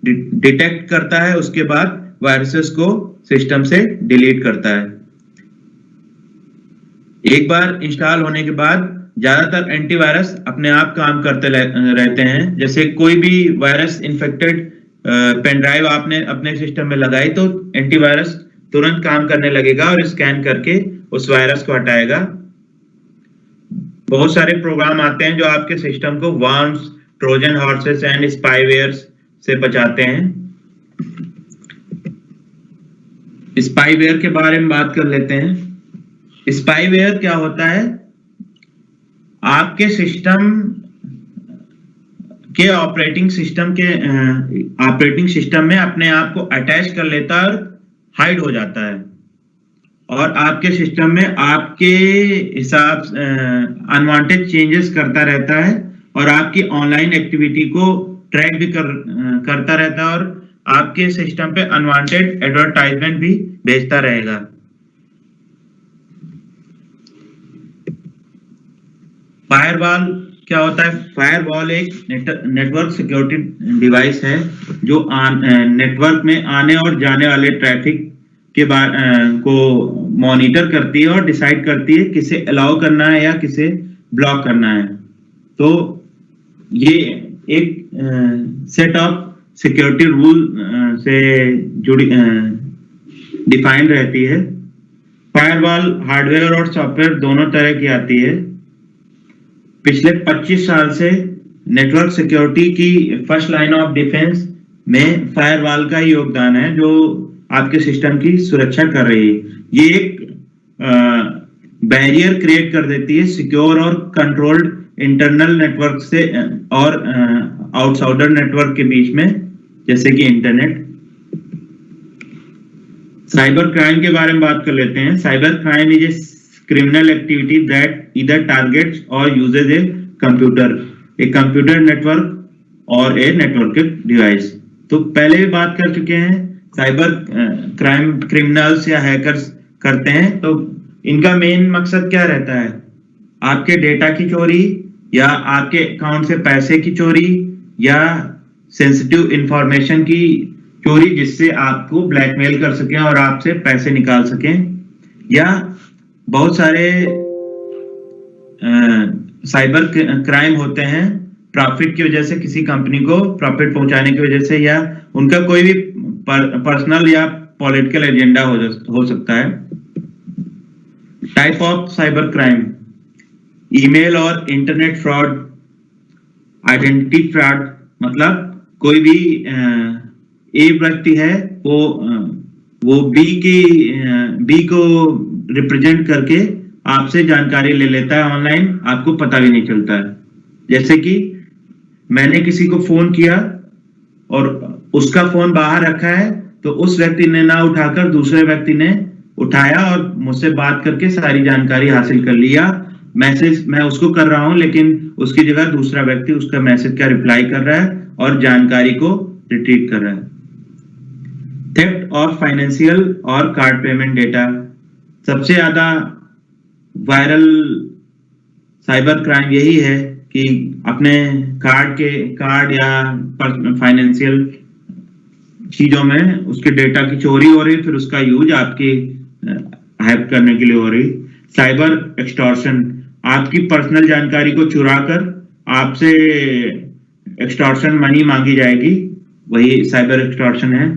डिटेक्ट करता है, उसके बाद वायरसेस को सिस्टम से डिलीट करता है। एक बार इंस्टॉल होने के बाद ज्यादातर एंटीवायरस अपने आप काम करते रहते हैं। जैसे कोई भी वायरस इन्फेक्टेड पेन ड्राइव आपने अपने सिस्टम में लगाई तो एंटीवायरस तुरंत काम करने लगेगा और स्कैन करके उस वायरस को हटाएगा। बहुत सारे प्रोग्राम आते हैं जो आपके सिस्टम को वर्म्स, ट्रोजन हॉर्सेस एंड स्पाईवेयर्स से बचाते हैं। स्पाईवेयर के बारे में बात कर लेते हैं। स्पाईवेयर क्या होता है, आपके सिस्टम के ऑपरेटिंग सिस्टम में अपने आप को अटैच कर लेता है और हाइड हो जाता है, और आपके सिस्टम में आपके हिसाब अनवांटेड चेंजेस करता रहता है और आपकी ऑनलाइन एक्टिविटी को ट्रैक भी करता रहता है और आपके सिस्टम पे अनवांटेड एडवर्टाइजमेंट भी भेजता रहेगा। फायरवॉल क्या होता है, फायरवॉल एक नेटवर्क सिक्योरिटी डिवाइस है जो नेटवर्क में आने और जाने वाले ट्रैफिक के को मॉनिटर करती है और डिसाइड करती है किसे अलाउ करना है या किसे ब्लॉक करना है। तो ये एक सेट ऑफ सिक्योरिटी रूल से जुड़ी डिफाइन रहती है। फायरवॉल हार्डवेयर और सॉफ्टवेयर दोनों तरह की आती है। पिछले 25 साल से नेटवर्क सिक्योरिटी की फर्स्ट लाइन ऑफ डिफेंस में फायरवॉल का ही योगदान है जो आपके सिस्टम की सुरक्षा कर रही है। ये एक बैरियर क्रिएट कर देती है सिक्योर और कंट्रोल्ड इंटरनल नेटवर्क से और आउटसाइडर नेटवर्क के बीच में, जैसे कि इंटरनेट। साइबर क्राइम के बारे में बात कर लेते हैं। Cyber crime is a criminal activity that either targets और यूजेज ए कंप्यूटर नेटवर्क और ए नेटवर्क डिवाइस। तो पहले भी बात कर चुके हैं, साइबर क्राइम क्रिमिनल्स या हैकर्स करते हैं तो इनका मेन मकसद क्या रहता है, आपके डेटा की चोरी या आपके अकाउंट से पैसे की चोरी या सेंसिटिव इंफॉर्मेशन की चोरी, जिससे आपको ब्लैकमेल कर सकें और आपसे पैसे निकाल सकें। या बहुत सारे साइबर क्राइम होते हैं प्रॉफिट की वजह से, किसी कंपनी को प्रॉफिट पहुंचाने की वजह से, या उनका कोई भी पर्सनल या पॉलिटिकल एजेंडा हो सकता है। Type of cyber crime, email और इंटरनेट फ्रॉड, आइडेंटिटी फ्रॉड, मतलब कोई भी ए व्यक्ति है वो बी को रिप्रेजेंट करके आपसे जानकारी ले लेता है ऑनलाइन, आपको पता भी नहीं चलता है। जैसे कि मैंने किसी को फोन किया और उसका फोन बाहर रखा है, तो उस व्यक्ति ने ना उठाकर दूसरे व्यक्ति ने उठाया और मुझसे बात करके सारी जानकारी हासिल कर लिया। मैसेज मैं उसको कर रहा हूं, लेकिन उसकी जगह दूसरा व्यक्ति उसका मैसेज का रिप्लाई कर रहा है और जानकारी को रिट्रीव कर रहा है। थेफ्ट ऑफ फाइनेंशियल और कार्ड पेमेंट डेटा, सबसे ज्यादा वायरल साइबर क्राइम यही है कि अपने कार्ड या फाइनेंशियल चीजों में उसके डेटा की चोरी हो रही, फिर उसका यूज आपकी हैक करने के लिए हो रही। साइबर एक्सटॉर्शन, आपकी पर्सनल जानकारी को चुराकर आपसे एक्सटॉर्शन मनी मांगी जाएगी, वही साइबर एक्सटॉर्शन है।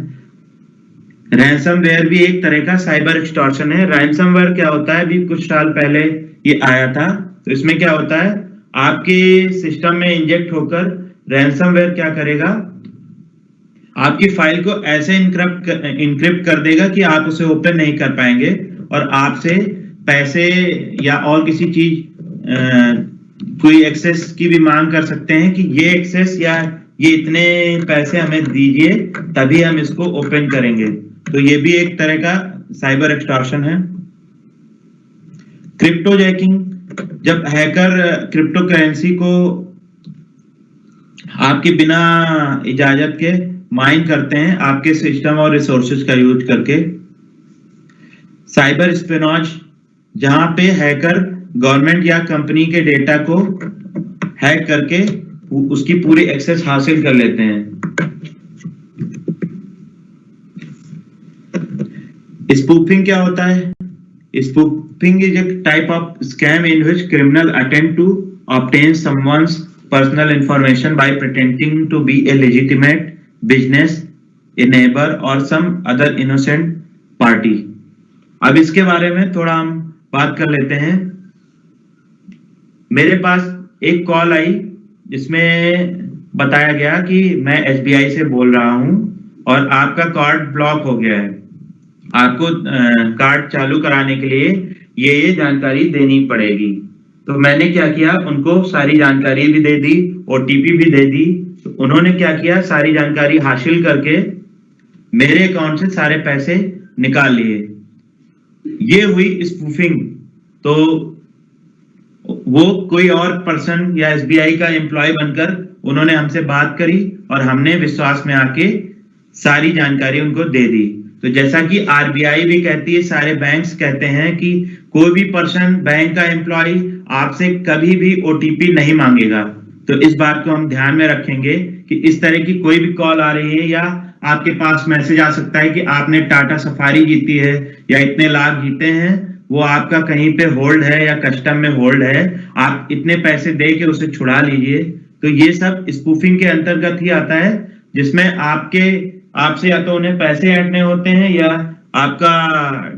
रैंसमवेयर भी एक तरह का साइबर एक्सटॉर्शन है। रैंसमवेयर क्या होता है, अभी कुछ साल पहले ये आया था। तो इसमें क्या होता है, आपके सिस्टम में इंजेक्ट होकर रैंसमवेयर क्या करेगा, आपकी फाइल को ऐसे इनक्रिप्ट कर देगा कि आप उसे ओपन नहीं कर पाएंगे और आपसे पैसे या और किसी चीज कोई एक्सेस की भी मांग कर सकते हैं कि ये एक्सेस या ये इतने पैसे हमें दीजिए तभी हम इसको ओपन करेंगे। तो ये भी एक तरह का साइबर एक्सटॉर्शन है। क्रिप्टो जैकिंग, जब हैकर क्रिप्टो करेंसी को आपके बिना इजाजत के माइन करते हैं आपके सिस्टम और रिसोर्सेज का यूज करके। साइबर स्पिनॉज, जहां पे हैकर गवर्नमेंट या कंपनी के डेटा को हैक करके उसकी पूरी एक्सेस हासिल कर लेते हैं। स्पूफिंग क्या होता है? Spoofing is a type of scam in which criminal attempt to obtain someone's personal information by pretending to be a legitimate business, a neighbor or some other innocent party। अब इसके बारे में थोड़ा हम बात कर लेते हैं। मेरे पास एक कॉल आई जिसमें बताया गया कि मैं SBI से बोल रहा हूं और आपका कार्ड ब्लॉक हो गया है, आपको कार्ड चालू कराने के लिए ये जानकारी देनी पड़ेगी। तो मैंने क्या किया, उनको सारी जानकारी भी दे दी, OTP भी दे दी। तो उन्होंने क्या किया, सारी जानकारी हासिल करके मेरे अकाउंट से सारे पैसे निकाल लिए। ये हुई स्पूफिंग। तो वो कोई और पर्सन या SBI का एम्प्लॉय बनकर उन्होंने हमसे बात करी और हमने विश्वास में आके सारी जानकारी उनको दे दी। तो जैसा कि RBI भी कहती है, सारे बैंक्स कहते हैं कि कोई भी पर्सन, बैंक का एम्प्लॉय आपसे कभी भी OTP नहीं मांगेगा। तो इस बात को हम ध्यान में रखेंगे कि इस तरह की कोई भी कॉल आ रही है या आपके पास मैसेज आ सकता है कि आपने टाटा सफारी जीती है या इतने लाख जीते हैं, वो आपका कहीं पे होल्ड है या कस्टम में होल्ड है, आप इतने पैसे दे के उसे छुड़ा लीजिए। तो ये सब स्पूफिंग के अंतर्गत ही आता है, जिसमें आपसे या तो उन्हें पैसे ऐंठने होते हैं या आपका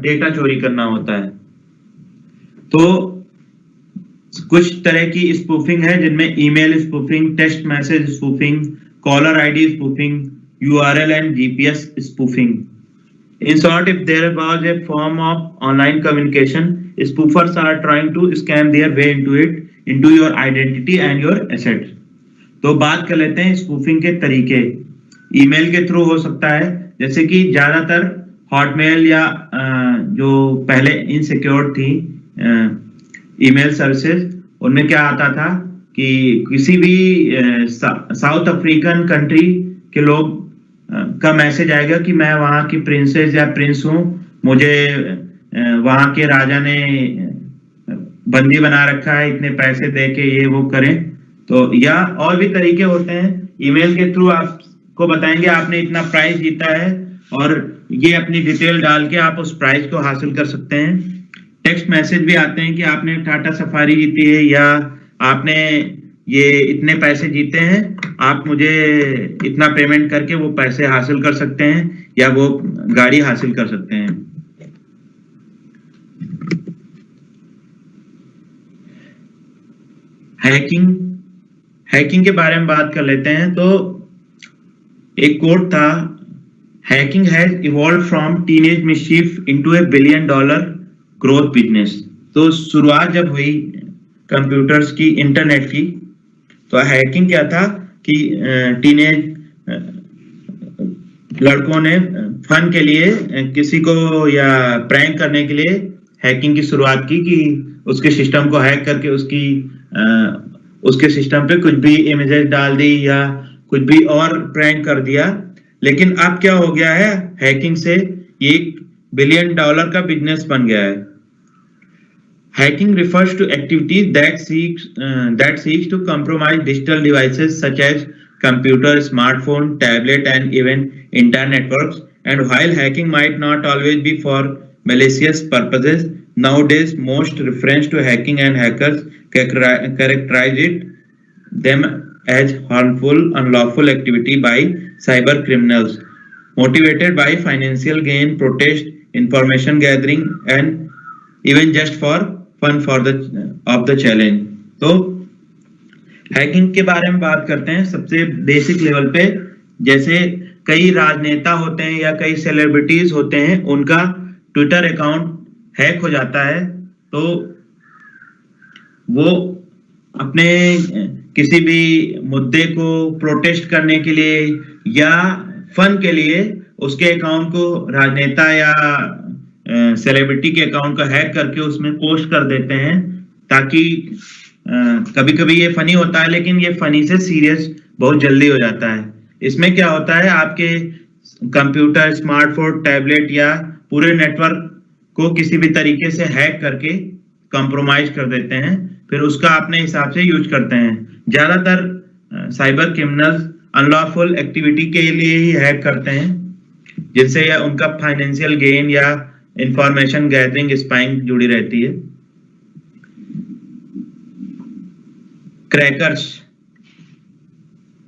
डेटा चोरी करना होता है। तो कुछ तरह की स्पूफिंग है जिनमें email spoofing, text message spoofing, caller ID spoofing, URL and GPS spoofing. In short, if there was a form of online communication, spoofers are trying to scam their way into your identity and your assets. तो बात कर लेते हैं spoofing के तरीके। Email के through हो सकता है, जैसे कि ज्यादातर हॉटमेल या जो पहले इनसिक्योर थी ईमेल सर्विसेज, उनमें क्या आता था कि किसी भी साउथ अफ्रीकन कंट्री के लोग का मैसेज आएगा कि मैं वहां की प्रिंसेस या प्रिंस हूं, मुझे वहां के राजा ने बंदी बना रखा है, इतने पैसे दे के ये वो करें। तो या और भी तरीके होते हैं, ईमेल के थ्रू आपको बताएंगे आपने इतना प्राइज जीता है और ये अपनी डिटेल डाल के आप उस प्राइज को हासिल कर सकते हैं। टेक्स्ट मैसेज भी आते हैं कि आपने टाटा सफारी जीती है या आपने ये इतने पैसे जीते हैं, आप मुझे इतना पेमेंट करके वो पैसे हासिल कर सकते हैं या वो गाड़ी हासिल कर सकते हैं। हैकिंग के बारे में बात कर लेते हैं। तो एक कोड था Hacking has evolved from teenage mischief into a $1 billion growth business. तो शुरुआत जब हुई कंप्यूटर्स की, इंटरनेट की, तो हैकिंग क्या था कि टीनेज लड़कों ने फन के लिए किसी को या प्रैंक करने के लिए हैकिंग की शुरुआत की कि उसके सिस्टम को हैक करके उसके सिस्टम पे कुछ भी इमेजेस डाल दी या कुछ भी और प्रैंक कर दिया। लेकिन अब क्या हो गया है, हैकिंग से ये $1 बिलियन का बिजनेस बन गया है। Hacking refers to activities that seeks to compromise digital devices such as computer, smartphone, tablet, and even internet networks. And while hacking might not always be for malicious purposes, nowadays most reference to hacking and hackers characterize them as harmful, unlawful activity by cyber criminals, motivated by financial gain, protest, information gathering, and even just for fun for the challenge। तो hacking के बारे में बात करते हैं सबसे basic level पे। जैसे कई राजनेता होते हैं या कई सेलिब्रिटीज होते हैं, उनका ट्विटर अकाउंट हैक हो जाता है, तो वो अपने किसी भी मुद्दे को प्रोटेस्ट करने के लिए या फन के लिए उसके अकाउंट को राजनेता या सेलिब्रिटी के अकाउंट का हैक करके उसमें पोस्ट कर देते हैं, ताकि कभी कभी ये फनी होता है, लेकिन ये फनी से सीरियस बहुत जल्दी हो जाता है। इसमें क्या होता है, आपके कंप्यूटर, स्मार्टफोन, टैबलेट या पूरे नेटवर्क को किसी भी तरीके से हैक करके कंप्रोमाइज कर देते हैं, फिर उसका अपने हिसाब से यूज करते हैं। ज्यादातर साइबर क्रिमिनल्स अनलॉफुल एक्टिविटी के लिए ही हैक करते हैं, जिनसे या उनका फाइनेंशियल गेन या इंफॉर्मेशन गैदरिंग, स्पाइंग जुड़ी रहती है।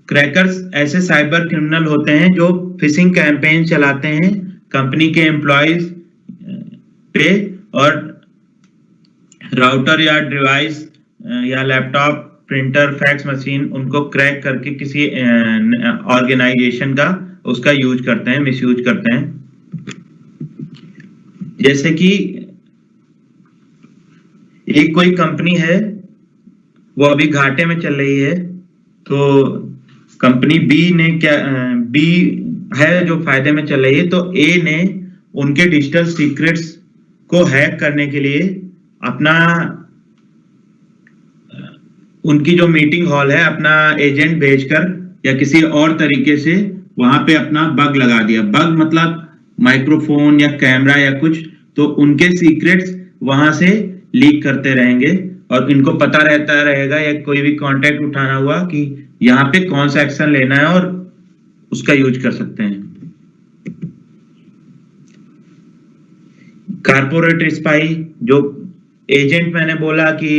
क्रैकर्स ऐसे साइबर क्रिमिनल होते हैं जो फिशिंग कैंपेन चलाते हैं कंपनी के एम्प्लॉयज पे और राउटर या डिवाइस या लैपटॉप, प्रिंटर, फैक्स मशीन उनको क्रैक करके किसी ऑर्गेनाइजेशन का उसका यूज करते हैं, मिसयूज करते हैं। जैसे कि एक कोई कंपनी है, वो अभी घाटे में चल रही है, तो कंपनी बी है जो फायदे में चल रही है, तो ए ने उनके डिजिटल सीक्रेट्स को हैक करने के लिए उनकी जो मीटिंग हॉल है, अपना एजेंट भेजकर या किसी और तरीके से वहां पे अपना बग लगा दिया। बग मतलब माइक्रोफोन या कैमरा या कुछ, तो उनके सीक्रेट्स वहां से लीक करते रहेंगे और इनको पता रहता रहेगा या कोई भी कांटेक्ट उठाना हुआ कि यहाँ पे कौन सा एक्शन लेना है और उसका यूज कर सकते हैं। कारपोरेट स्पाई, जो एजेंट मैंने बोला कि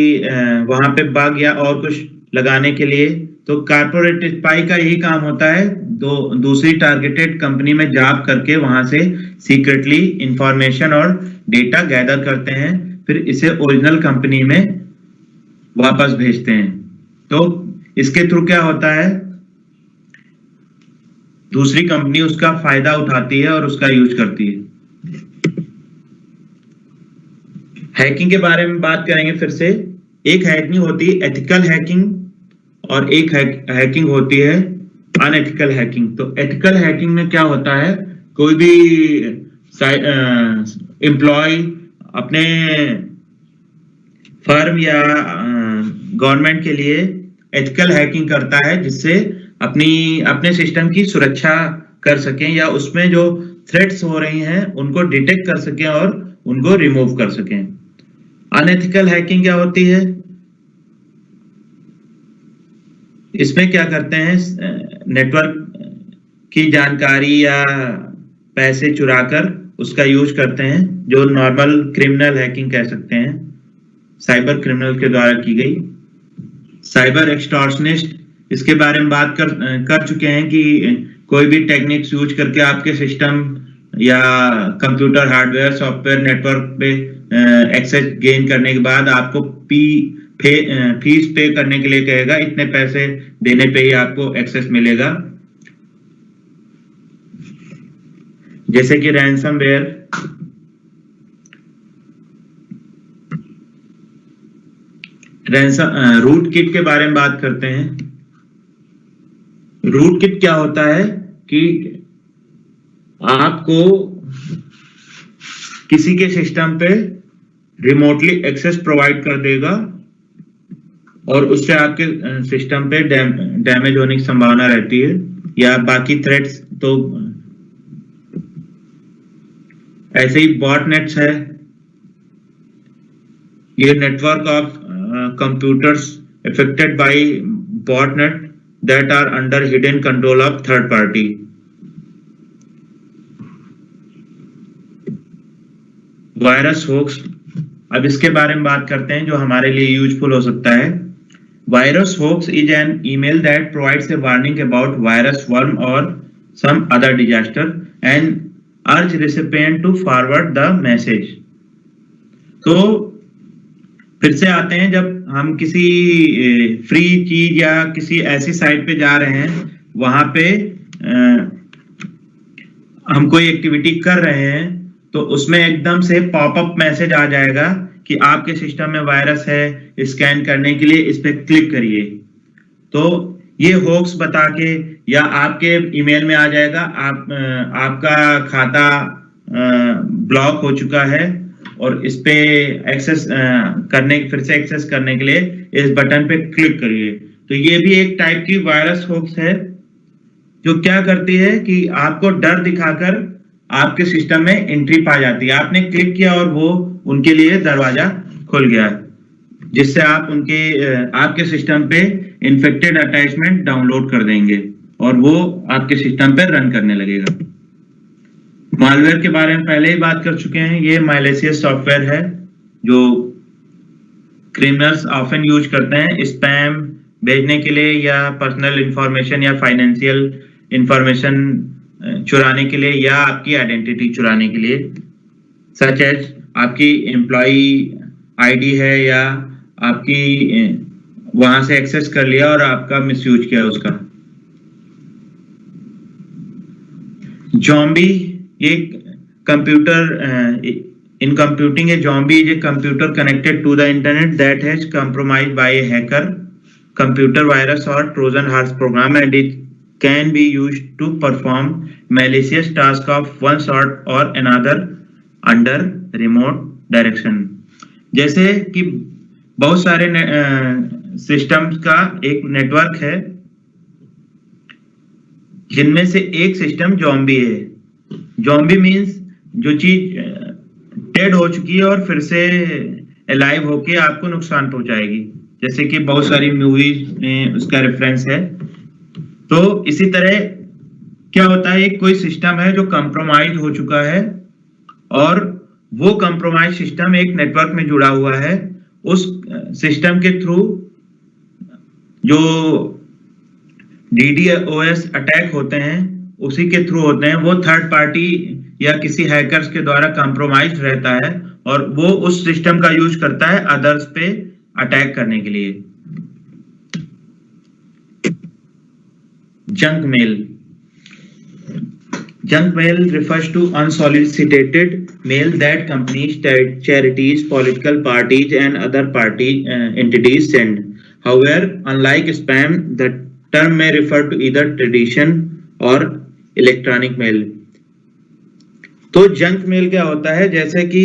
वहां पे बग या और कुछ लगाने के लिए, तो कारपोरेट स्पाई का यही काम होता है, दूसरी टारगेटेड कंपनी में जॉब करके वहां से सीक्रेटली इंफॉर्मेशन और डेटा गैदर करते हैं, फिर इसे ओरिजिनल कंपनी में वापस भेजते हैं। तो इसके थ्रू क्या होता है, दूसरी कंपनी उसका फायदा उठाती है और उसका यूज करती है। हैकिंग के बारे में बात करेंगे फिर से। एक हैकिंग होती है एथिकल हैकिंग और एक हैकिंग होती है अनएथिकल हैकिंग। तो एथिकल हैकिंग में क्या होता है, कोई भी एम्प्लॉय अपने फर्म या गवर्नमेंट के लिए एथिकल हैकिंग करता है, जिससे अपने सिस्टम की सुरक्षा कर सकें या उसमें जो थ्रेट्स हो रही हैं उनको डिटेक्ट कर सकें और उनको रिमूव कर सकें। अनएथिकल हैकिंग क्या होती है, इसमें क्या करते हैं, नेटवर्क की जानकारी या पैसे चुराकर उसका यूज करते हैं, जो नॉर्मल क्रिमिनल हैकिंग कह सकते हैं, साइबर क्रिमिनल के द्वारा की गई। साइबर एक्सटॉर्शनिस्ट, इसके बारे में बात कर चुके हैं कि कोई भी टेक्निक्स यूज करके आपके सिस्टम या कंप्यूटर, हार्डवेयर, सॉफ्टवेयर, नेटवर्क पे एक्सेस गेन करने के बाद आपको फीस पे करने के लिए कहेगा, इतने पैसे देने पे ही आपको एक्सेस मिलेगा। जैसे कि रैंसमवेयर, रूट किट के बारे में बात करते हैं। रूट किट क्या होता है कि आपको किसी के सिस्टम पे रिमोटली एक्सेस प्रोवाइड कर देगा और उससे आपके सिस्टम पे डैमेज होने की संभावना रहती है, या बाकी थ्रेट्स। तो ऐसे ही बॉटनेट्स है, ये network of computers affected by botnet that are under hidden control of third party. Virus hoax, अब इसके बारे में बात करते हैं जो हमारे लिए यूजफुल हो सकता है। Virus hoax is an email that provides a warning about virus, worm or some other disaster and urge recipient to forward the message. तो फिर से आते हैं, जब हम किसी फ्री चीज या किसी ऐसी साइट पे जा रहे हैं, वहां पे हम कोई एक्टिविटी कर रहे हैं, तो उसमें एकदम से पॉपअप मैसेज आ जाएगा कि आपके सिस्टम में वायरस है, स्कैन करने के लिए इस पे क्लिक करिए। तो ये होक्स बता के, या आपके ईमेल में आ जाएगा आपका खाता ब्लॉक हो चुका है और इस पे एक्सेस फिर से एक्सेस करने के लिए इस बटन पे क्लिक करिए। तो ये भी एक टाइप की वायरस होक्स है, जो क्या करती है कि आपको डर दिखाकर आपके सिस्टम में एंट्री पा जाती है। आपने क्लिक किया और वो उनके लिए दरवाजा खुल गया, जिससे आप आपके सिस्टम पे इन्फेक्टेड अटैचमेंट डाउनलोड कर देंगे और वो आपके सिस्टम पे रन करने लगेगा। मालवेयर के बारे में पहले ही बात कर चुके हैं। ये मैलिशियस सॉफ्टवेयर है जो क्रिमिनल्स ऑफन यूज करते हैं स्पैम भेजने के लिए, या पर्सनल इंफॉर्मेशन या फाइनेंशियल इंफॉर्मेशन चुराने के लिए, या आपकी आइडेंटिटी चुराने के लिए, सच एज आपकी एम्प्लॉय आईडी है या आपकी वहां से एक्सेस कर लिया और आपका मिसयूज किया उसका। ज़ॉम्बी, ये computer in computing, a zombie is a computer connected to the internet that has compromised by a hacker, computer virus or Trojan horse program, and it can be used to perform malicious tasks of one sort or another under remote direction. जैसे कि बहुत सारे systems का एक network है, जिनमें से एक सिस्टम ज़ॉम्बी है। ज़ॉम्बी मीन्स जो चीज डेड हो चुकी है और फिर से अलाइव होके आपको नुकसान पहुंचाएगी, जैसे कि बहुत सारी मूवीज में उसका रेफरेंस है। तो इसी तरह क्या होता है, कोई सिस्टम है जो कंप्रोमाइज हो चुका है और वो कंप्रोमाइज सिस्टम एक नेटवर्क में जुड़ा हुआ है। उस सिस्टम के थ्रू जो DDoS अटैक होते हैं उसी के थ्रू होते हैं। वो थर्ड पार्टी या किसी हैकर्स के द्वारा कंप्रोमाइज रहता है और वो उस सिस्टम का यूज करता है अदर्स पे अटैक करने के लिए। Junk mail, junk mail refers to unsolicited mail that companies, charities, political parties and other entities send. However, unlike spam, the term may refer to either tradition or electronic mail. तो junk mail क्या होता है, जैसे कि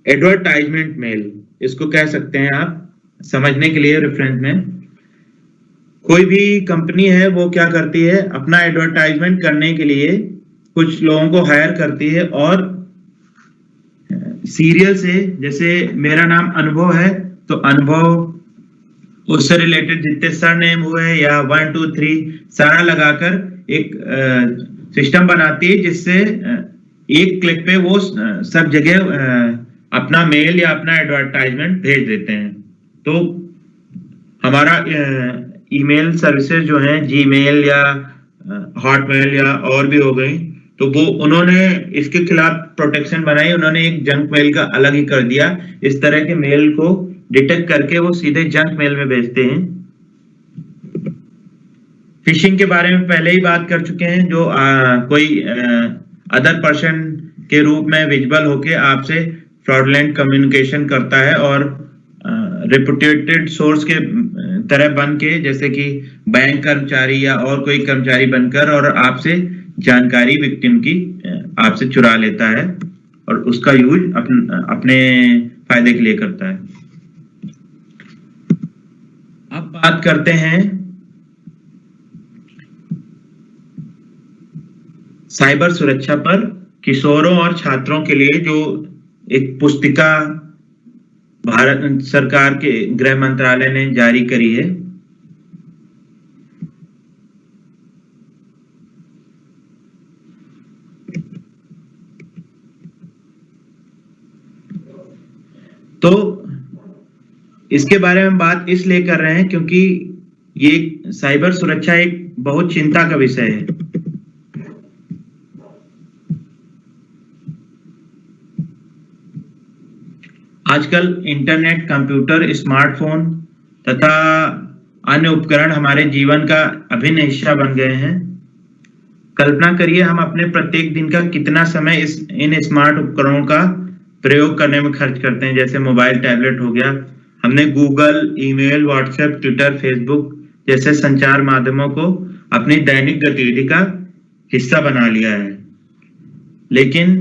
advertisement mail इसको कह सकते हैं आप समझने के लिए। रेफरेंस में कोई भी कंपनी है वो क्या करती है, अपना एडवर्टाइजमेंट करने के लिए कुछ लोगों को हायर करती है और सीरियल से, जैसे मेरा नाम अनुभव है तो अनुभव उससे रिलेटेड जितने सरनेम हुए या 1 2 3 सारा लगाकर एक सिस्टम बनाती है, जिससे एक क्लिक पे वो सब जगह अपना मेल या अपना एडवर्टाइजमेंट भेज देते हैं। तो हमारा ईमेल सर्विसेज जो हैं, जीमेल या हॉटमेल या और भी हो गई, तो वो उन्होंने इसके खिलाफ प्रोटेक्शन बनाई। उन्होंने एक जंक मेल का अलग ही कर दिया। इस तरह के मेल को डिटेक्ट करके वो सीधे जंक मेल में भेजते हैं। फिशिंग के बारे में पहले ही बात कर चुके हैं। जो कोई अदर पर्सन के रूप में विजिबल होके आपसे फ्रॉडलेंट कम्युनिकेशन करता है और रेपुटेटेड सोर्स के तरह बन के, जैसे कि बैंक कर्मचारी या और कोई कर्मचारी बनकर, और आपसे जानकारी विक्टिम की आपसे चुरा लेता है और उसका यूज अपने फायदे के लिए करता है। अब बात करते हैं साइबर सुरक्षा पर। किशोरों और छात्रों के लिए जो एक पुस्तिका भारत सरकार के गृह मंत्रालय ने जारी करी है, तो इसके बारे में बात इसलिए कर रहे हैं क्योंकि ये साइबर सुरक्षा एक बहुत चिंता का विषय है। आजकल इंटरनेट, कंप्यूटर, स्मार्टफोन तथा अन्य उपकरण हमारे जीवन का अभिन्न हिस्सा बन गए हैं। कल्पना करिए हम अपने प्रत्येक दिन का कितना समय इन स्मार्ट उपकरणों का प्रयोग करने में खर्च करते हैं। जैसे मोबाइल, टैबलेट हो गया, हमने Google, email, WhatsApp, Twitter, Facebook जैसे संचार माध्यमों को अपनी दैनिक गतिविधि का हिस्सा बना लिया है, लेकिन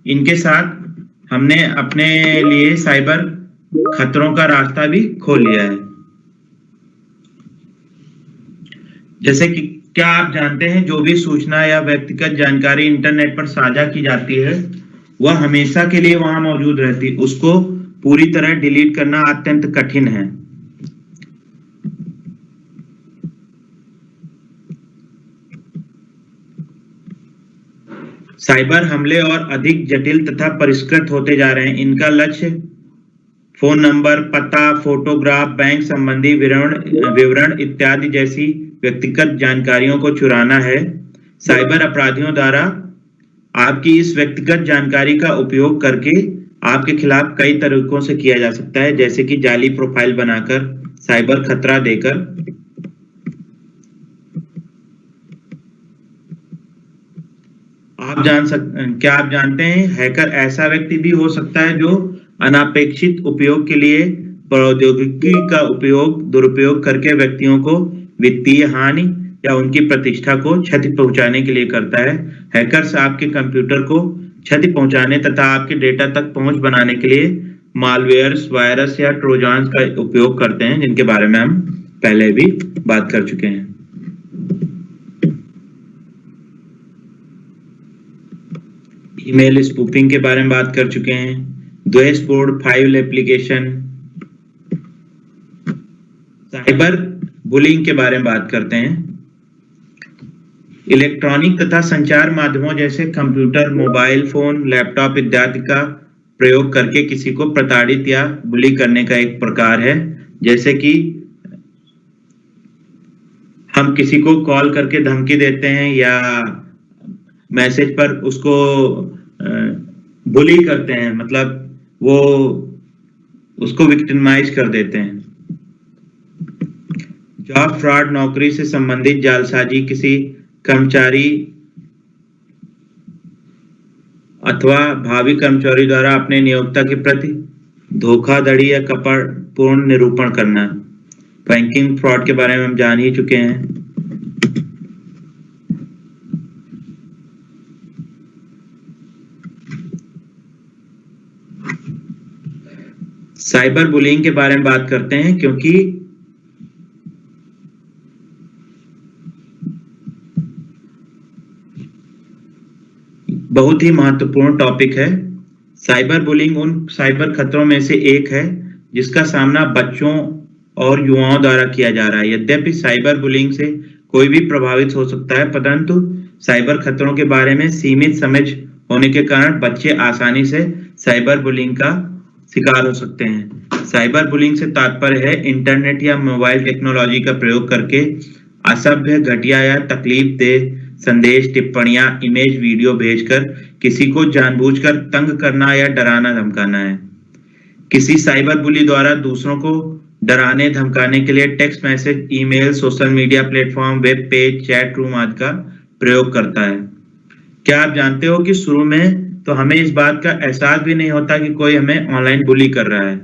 इनके साथ हमने अपने लिए साइबर खतरों का रास्ता भी खोल लिया है। जैसे कि क्या आप जानते हैं जो भी सूचना या व्यक्तिगत जानकारी इंटरनेट पर साझा की जाती है वह हमेशा के लिए वहां मौजूद रहती है, उसको पूरी तरह डिलीट करना अत्यंत कठिन है। साइबर हमले और अधिक जटिल तथा परिष्कृत होते जा रहे हैं। इनका लक्ष्य फोन नंबर, पता, फोटोग्राफ, बैंक संबंधी विवरण इत्यादि जैसी व्यक्तिगत जानकारियों को चुराना है। साइबर अपराधियों द्वारा आपकी इस व्यक्तिगत जानकारी का उपयोग करके आपके खिलाफ कई तरीकों से किया जा सकता है, जैसे कि जाली प्रोफाइल बनाकर, साइबर खतरा देकर। क्या आप जानते हैं हैकर ऐसा व्यक्ति भी हो सकता है जो अनापेक्षित उपयोग के लिए प्रौद्योगिकी का दुरुपयोग करके व्यक्तियों को वित्तीय हानि या उनकी प्रतिष्ठा को क्षति पहुंचाने के लिए करता है। हैकर्स आपके कंप्यूटर को क्षति पहुंचाने तथा आपके डेटा तक पहुंच बनाने के लिए मालवेयर्स, वायरस या ट्रोजन्स का उपयोग करते हैं, जिनके बारे में हम पहले भी बात कर चुके हैं। ईमेल स्पूफिंग के बारे में बात कर चुके हैं। द्वेषपूर्ण फाइल एप्लीकेशन, साइबर बुलिंग के बारे में बात करते हैं। इलेक्ट्रॉनिक तथा संचार माध्यमों जैसे कंप्यूटर, मोबाइल फोन, लैपटॉप इत्यादि का प्रयोग करके किसी को प्रताड़ित या बुली करने का एक प्रकार है। जैसे कि हम किसी को कॉल करके धमकी देते हैं या मैसेज पर उसको बुली करते हैं, मतलब वो उसको विक्टिमाइज कर देते हैं। जॉब फ्रॉड, नौकरी से संबंधित जालसाजी, किसी कर्मचारी अथवा भावी कर्मचारी द्वारा अपने नियोक्ता के प्रति धोखाधड़ी या कपटपूर्ण निरूपण करना। बैंकिंग फ्रॉड के बारे में हम जान ही चुके हैं। साइबर बुलिंग के बारे में बात करते हैं क्योंकि बहुत ही महत्वपूर्ण टॉपिक है। साइबर बुलिंग उन साइबर खतरों में से एक है जिसका सामना बच्चों और युवाओं द्वारा किया जा रहा है। यद्यपि साइबर बुलिंग से कोई भी प्रभावित हो सकता है, परंतु साइबर खतरों के बारे में सीमित समझ होने के कारण बच्चे आसानी से साइबर बुलिंग का शिकार हो सकते हैं। साइबर बुलिंग से तात्पर्य है इंटरनेट या मोबाइल टेक्नोलॉजी का प्रयोग करके असभ्य, घटिया या तकलीफदेह संदेश, टिप्पणियां, इमेज, वीडियो भेजकर किसी को जानबूझकर तंग करना या डराना धमकाना है। किसी साइबर बुली द्वारा दूसरों को डराने धमकाने के लिए text message, email, social media platform, web page, chat room आदि का प्रयोग करता है। क्या आप जानते हो कि शुरू में तो हमें इस बात का एहसास भी नहीं होता कि कोई हमें ऑनलाइन बुली कर रहा है।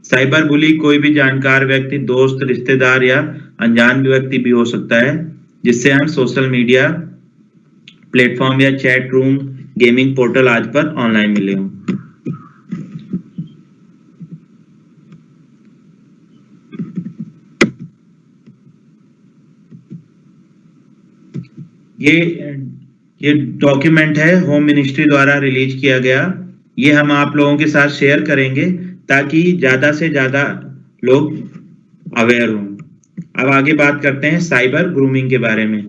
साइबर बुली कोई भी जानकार व्यक्ति, दोस्त, रिश्तेदार या अनजान व्यक्ति भी हो सकता है, जिससे हम सोशल मीडिया प्लेटफॉर्म या चैट रूम, गेमिंग पोर्टल आदि पर ऑनलाइन मिले हों। ये डॉक्यूमेंट है होम मिनिस्ट्री द्वारा रिलीज किया गया। ये हम आप लोगों के साथ शेयर करेंगे ताकि ज्यादा से ज्यादा लोग अवेयर हों। अब आगे बात करते हैं साइबर ग्रूमिंग के बारे में।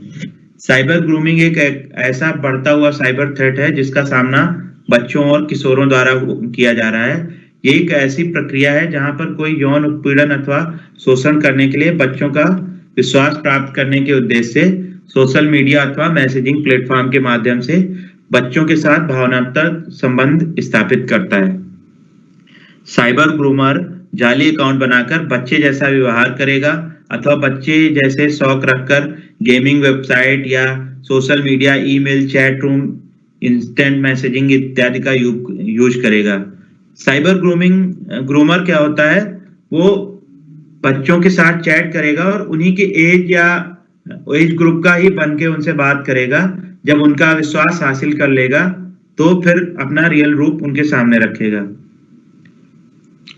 साइबर ग्रूमिंग एक ऐसा बढ़ता हुआ साइबर थ्रेट है जिसका सामना बच्चों और किशोरों द्वारा किया जा रहा है। ये एक ऐसी प्रक्रिया है जहां पर कोई यौन उत्पीड़न अथवा शोषण करने के लिए बच्चों का विश्वास प्राप्त करने के उद्देश्य से सोशल मीडिया अथवा मैसेजिंग प्लेटफॉर्म के माध्यम से बच्चों के साथ भावनात्मक संबंध स्थापित करता है। साइबर ग्रूमर जाली अकाउंट बनाकर बच्चे जैसा व्यवहार करेगा अथवा बच्चे जैसे शौक रखकर गेमिंग वेबसाइट या social media, email, chat room, instant messaging इत्यादि का यूज करेगा। साइबर ग्रूमर क्या होता है? वो बच्चों के साथ चैट करेगा और उन्हीं के एज या एज ग्रुप का ही बन के उनसे बात करेगा। जब उनका विश्वास हासिल कर लेगा तो फिर अपना रियल रूप उनके सामने रखेगा।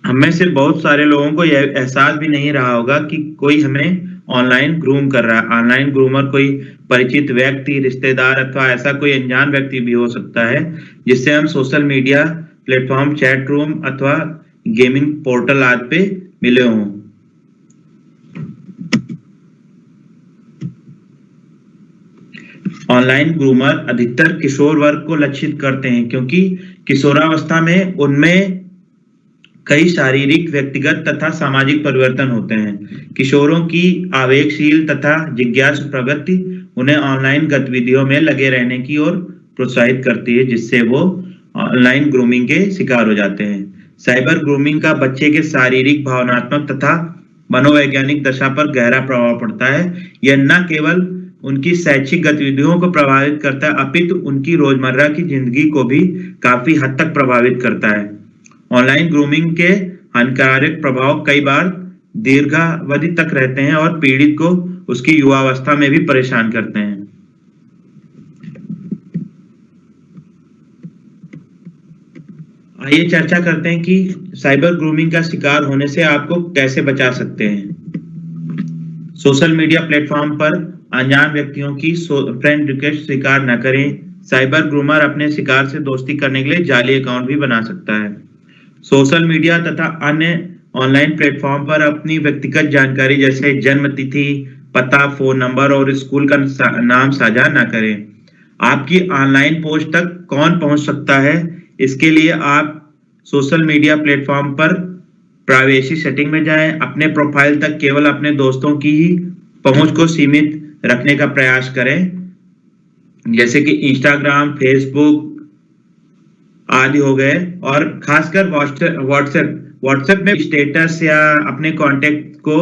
हम में से बहुत सारे लोगों को यह एहसास भी नहीं रहा होगा कि कोई हमें ऑनलाइन ग्रूम कर रहा है। ऑनलाइन ग्रूमर कोई परिचित व्यक्ति, रिश्तेदार अथवा ऐसा कोई अनजान व्यक्ति भी हो सकता है जिससे हम social media platform, chat room अथवा गेमिंग पोर्टल आदि पे मिले हों। ऑनलाइन ग्रूमर अधिकतर किशोर वर्ग को लक्षित करते हैं क्योंकि किशोरावस्था में उनमें कई शारीरिक, व्यक्तिगत तथा सामाजिक परिवर्तन होते हैं। किशोरों की आवेगशील तथा जिज्ञासु प्रवृत्ति उन्हें ऑनलाइन गतिविधियों में लगे रहने की ओर प्रोत्साहित करती है, जिससे वो ऑनलाइन ग्रूमिंग के शिकार हो जाते हैं। साइबर ग्रूमिंग का बच्चे के शारीरिक, भावनात्मक तथा मनोवैज्ञानिक दशा पर गहरा प्रभाव पड़ता है। यह न केवल उनकी शैक्षिक गतिविधियों को प्रभावित करता है अपितु उनकी रोजमर्रा की जिंदगी को भी काफी हद तक प्रभावित करता है। ऑनलाइन ग्रूमिंग के हानिकारक प्रभाव कई बार दीर्घावधि तक रहते हैं और पीड़ित को उसकी युवावस्था में भी परेशान करते हैं। आइए चर्चा करते हैं कि साइबर ग्रूमिंग का शिकार होने से आपको कैसे बचा सकते हैं। सोशल मीडिया प्लेटफॉर्म पर अनजान व्यक्तियों की फ्रेंड रिक्वेस्ट स्वीकार न करें। साइबर ग्रूमर अपने शिकार से दोस्ती करने के लिए जाली अकाउंट भी बना सकता है। सोशल मीडिया तथा अन्य ऑनलाइन प्लेटफॉर्म पर अपनी व्यक्तिगत जानकारी जैसे जन्म तिथि, पता, फोन नंबर और स्कूल का नाम साझा न करें। आपकी ऑनलाइन पोस्ट तक कौन पहुंच सकता है, इसके लिए आप सोशल मीडिया प्लेटफॉर्म पर प्राइवेसी सेटिंग में जाएं। अपने प्रोफाइल तक केवल अपने दोस्तों की ही पहुंच को सीमित रखने का प्रयास करें, जैसे कि इंस्टाग्राम, फेसबुक आदि हो गए। और खासकर व्हाट्सएप में स्टेटस या अपने कांटेक्ट को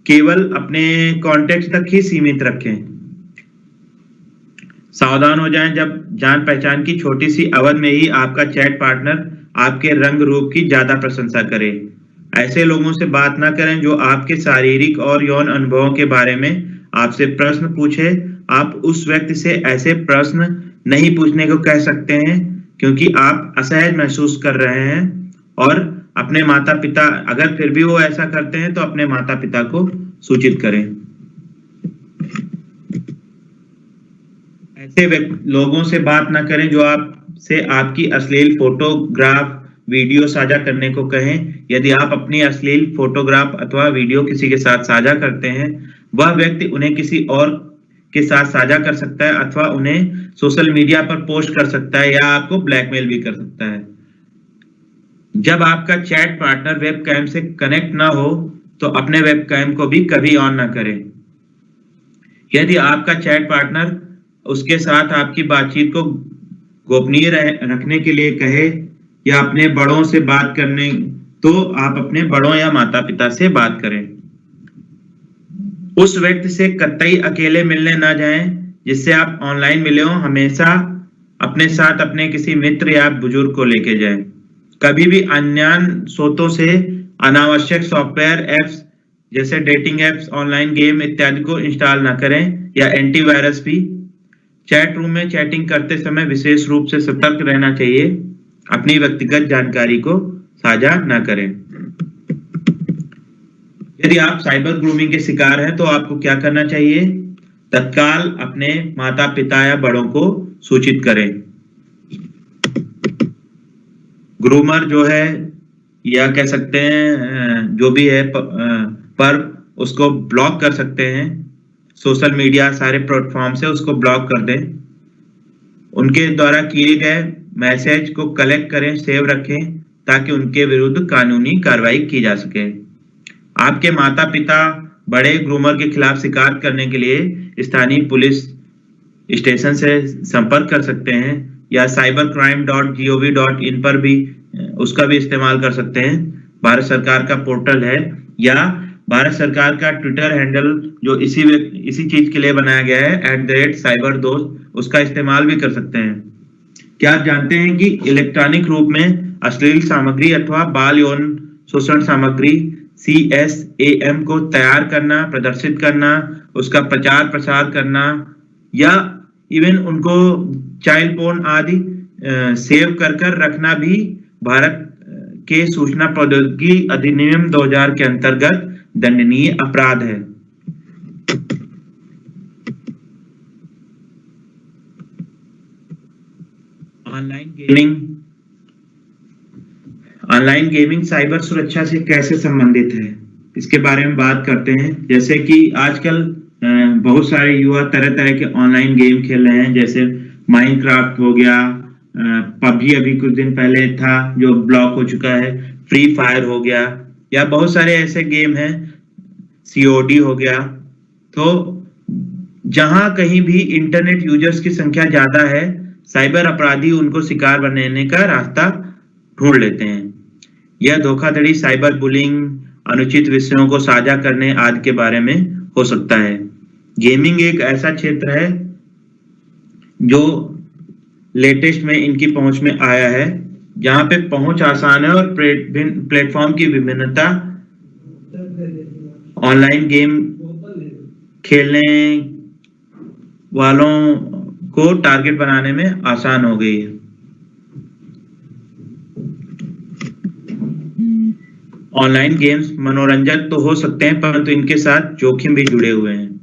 केवल अपने कांटेक्ट तक ही सीमित रखें। सावधान हो जाएं जब जान पहचान की छोटी सी अवधि में ही आपका चैट पार्टनर आपके रंग रूप की ज्यादा प्रशंसा करे। ऐसे लोगों से बात ना करें जो आपके शारीरिक और यौन अनुभवों के बारे में आपसे प्रश्न पूछे। आप उस व्यक्ति से ऐसे प्रश्न नहीं पूछने को कह सकते हैं क्योंकि आप असहज महसूस कर रहे हैं। और अपने माता पिता, अगर फिर भी वो ऐसा करते हैं तो अपने माता पिता को सूचित करें। ऐसे लोगों से बात ना करें जो आपसे आपकी अश्लील फोटोग्राफ, वीडियो साझा करने को कहें। यदि आप अपनी अश्लील फोटोग्राफ अथवा वीडियो किसी के साथ साझा करते हैं, वह व्यक्ति उन्हें किसी और के साथ साझा कर सकता है अथवा उन्हें सोशल मीडिया पर पोस्ट कर सकता है या आपको ब्लैकमेल भी कर सकता है। जब आपका चैट पार्टनर वेबकैम से कनेक्ट ना हो तो अपने वेबकैम को भी कभी ऑन ना करें। यदि आपका चैट पार्टनर उसके साथ आपकी बातचीत को गोपनीय रखने के लिए कहे या अपने बड़ों से बात करने, तो आप अपने बड़ों या माता पिता से बात करें। उस व्यक्ति से कतई अकेले मिलने ना जाएं जिससे आप ऑनलाइन मिले हो। हमेशा अपने साथ अपने किसी मित्र या बुजुर्ग को लेके जाएं। कभी भी अनजान स्रोतों से अनावश्यक सॉफ्टवेयर एप्स जैसे डेटिंग एप्स, ऑनलाइन गेम इत्यादि को इंस्टॉल ना करें, या एंटीवायरस भी। चैट रूम में चैटिंग करते समय विशेष रूप से सतर्क रहना चाहिए, अपनी व्यक्तिगत जानकारी को साझा ना करें। यदि आप साइबर ग्रूमिंग के शिकार हैं तो आपको क्या करना चाहिए? तत्काल अपने माता पिता या बड़ों को सूचित करें। ग्रूमर जो है, या कह सकते हैं जो भी है पर उसको ब्लॉक कर सकते हैं। सोशल मीडिया सारे प्लेटफॉर्म से उसको ब्लॉक कर दें। उनके द्वारा किए गए मैसेज को कलेक्ट करें, सेव रखें, ताकि उनके विरुद्ध कानूनी कार्रवाई की जा सके। आपके माता पिता बड़े ग्रूमर के खिलाफ शिकायत करने के लिए स्थानीय पुलिस स्टेशन से संपर्क कर सकते हैं, या cybercrime.gov.in पर भी उसका भी इस्तेमाल कर सकते हैं। भारत सरकार का पोर्टल है, या भारत सरकार का ट्विटर हैंडल जो इसी चीज के लिए बनाया गया है @cyberdost, उसका इस्तेमाल भी कर सकते हैं। क्या आप जानते हैं कि इलेक्ट्रॉनिक रूप में अश्लील सामग्री अथवा बाल यौन शोषण सामग्री CSAM को तैयार करना, प्रदर्शित करना, उसका प्रचार प्रसार करना, या इवन उनको चाइल्ड पोर्न आदि सेव कर रखना भी भारत के सूचना प्रौद्योगिकी अधिनियम 2000 के अंतर्गत दंडनीय अपराध है। ऑनलाइन गेमिंग साइबर सुरक्षा से कैसे संबंधित है, इसके बारे में बात करते हैं। जैसे कि आजकल बहुत सारे युवा तरह तरह के ऑनलाइन गेम खेल रहे हैं, जैसे माइनक्राफ्ट हो गया, पबजी अभी कुछ दिन पहले था जो ब्लॉक हो चुका है, फ्री फायर हो गया, या बहुत सारे ऐसे गेम हैं, COD हो गया। तो जहां कहीं भी इंटरनेट यूजर्स की संख्या ज्यादा है, साइबर अपराधी उनको शिकार बनने का रास्ता ढूंढ लेते हैं। यह धोखाधड़ी साइबर बुलिंग, अनुचित विषयों को साझा करने आदि के बारे में हो सकता है। गेमिंग एक ऐसा क्षेत्र है जो लेटेस्ट में इनकी पहुंच में आया है, जहां पे पहुंच आसान है और प्लेटफॉर्म की विभिन्नता ऑनलाइन गेम खेलने वालों को टारगेट बनाने में आसान हो गई है। ऑनलाइन गेम्स मनोरंजक तो हो सकते हैं, परंतु इनके साथ जोखिम भी जुड़े हुए हैं।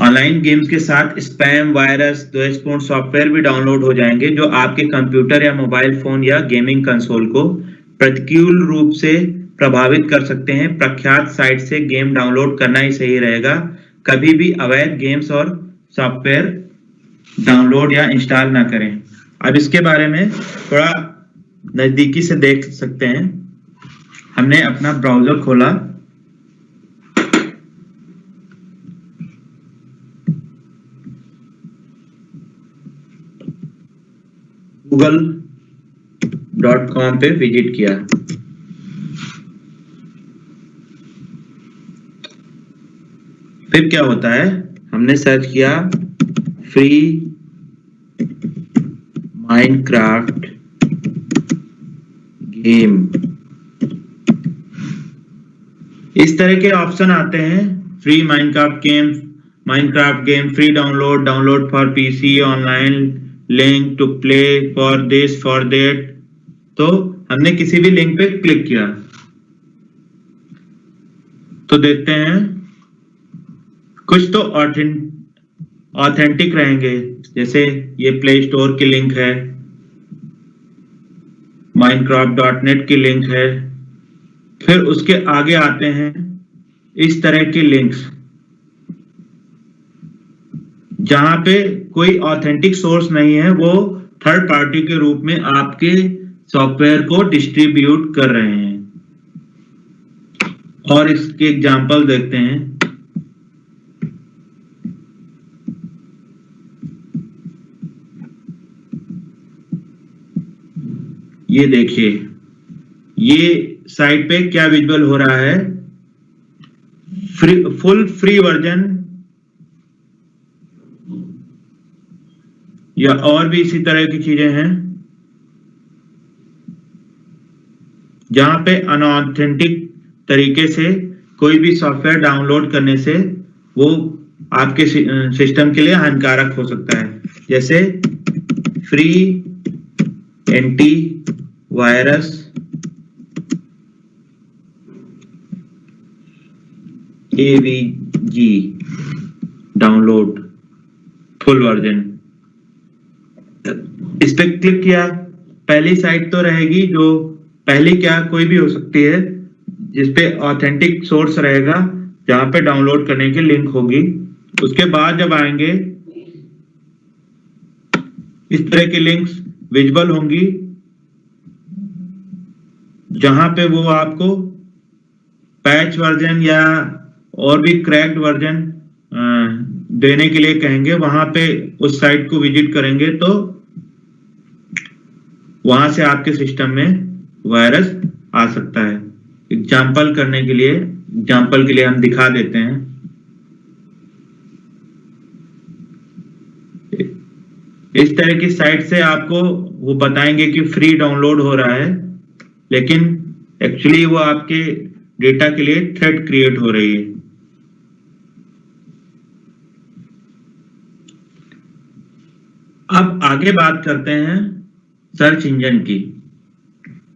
ऑनलाइन गेम्स के साथ स्पैम, वायरस, द्वेषपूर्ण सॉफ्टवेयर भी डाउनलोड हो जाएंगे, जो आपके कंप्यूटर या मोबाइल फोन या गेमिंग कंसोल को प्रतिकूल रूप से प्रभावित कर सकते हैं। प्रख्यात साइट से गेम डाउनलोड करना ही सही रहेगा। कभी भी अवैध गेम्स और सॉफ्टवेयर डाउनलोड या इंस्टॉल ना करें। अब इसके बारे में थोड़ा नजदीकी से देख सकते हैं। हमने अपना ब्राउजर खोला, google.com पे विजिट किया। फिर क्या होता है, हमने सर्च किया फ्री माइनक्राफ्ट गेम। इस तरह के ऑप्शन आते हैं, free Minecraft game, free download for PC, online link to play for this for that. तो हमने किसी भी लिंक पे क्लिक किया तो देखते हैं कुछ तो ऑथेंटिक रहेंगे, जैसे ये प्ले स्टोर की लिंक है, minecraft.net की लिंक है। फिर उसके आगे आते हैं इस तरह के लिंक्स, जहां पे कोई ऑथेंटिक सोर्स नहीं है, वो थर्ड पार्टी के रूप में आपके सॉफ्टवेयर को डिस्ट्रीब्यूट कर रहे हैं। और इसके एग्जांपल देखते हैं। ये देखिए, ये साइट पे क्या विजुअल हो रहा है, फुल फ्री वर्जन या और भी इसी तरह की चीजें हैं जहां पे अनऑथेंटिक तरीके से कोई भी सॉफ्टवेयर डाउनलोड करने से वो आपके सिस्टम के लिए हानिकारक हो सकता है, जैसे free anti virus AVG download full version. इस पे क्लिक किया, पहली साइट तो रहेगी जो पहली क्या कोई भी हो सकती है जिसपे ऑथेंटिक सोर्स रहेगा जहां पे डाउनलोड करने की लिंक होगी। उसके बाद जब आएंगे इस तरह की लिंक्स विजिबल होंगी जहां पे वो आपको पैच वर्जन या और भी क्रैक्ड वर्जन देने के लिए कहेंगे। वहां पे उस साइट को विजिट करेंगे तो वहां से आपके सिस्टम में वायरस आ सकता है। एग्जाम्पल के लिए हम दिखा देते हैं। इस तरह की साइट से आपको वो बताएंगे कि फ्री डाउनलोड हो रहा है, लेकिन एक्चुअली वो आपके डेटा के लिए थ्रेट क्रिएट हो रही है। अब आगे बात करते हैं सर्च इंजन की।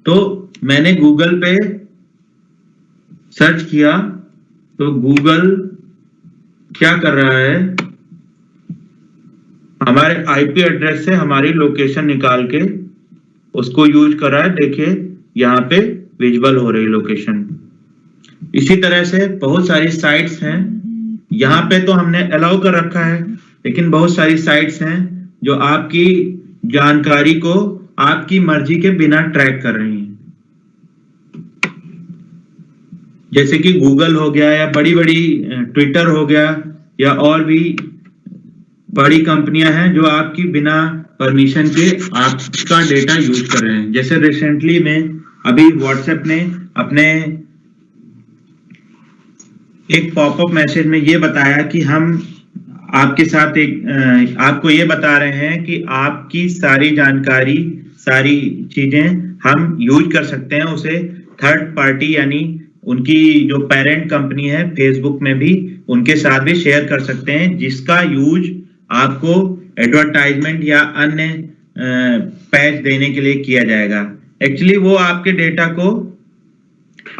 तो मैंने गूगल पे सर्च किया तो गूगल क्या कर रहा है, हमारे IP एड्रेस से हमारी लोकेशन निकाल के उसको यूज कर रहा है। देखिए यहाँ पे विजिबल हो रही लोकेशन। इसी तरह से बहुत सारी साइट्स हैं, यहाँ पे तो हमने अलाउ कर रखा है, लेकिन बहुत सारी साइट्स हैं जो आपकी जानकारी को आपकी मर्जी के बिना ट्रैक कर रही हैं, जैसे कि गूगल हो गया या बड़ी बड़ी ट्विटर हो गया या और भी बड़ी कंपनियां हैं जो आपकी बिना परमिशन के आपका डेटा यूज कर रहे हैं। जैसे रिसेंटली में अभी व्हाट्सएप ने अपने एक पॉपअप मैसेज में ये बताया कि हम आपके साथ आपको ये बता रहे हैं कि आपकी सारी जानकारी, सारी चीजें हम यूज कर सकते हैं, उसे थर्ड पार्टी यानी उनकी जो पेरेंट कंपनी है फेसबुक में भी उनके साथ भी शेयर कर सकते हैं, जिसका यूज आपको एडवर्टाइजमेंट या अन्य पैच देने के लिए किया जाएगा। एक्चुअली वो आपके डेटा को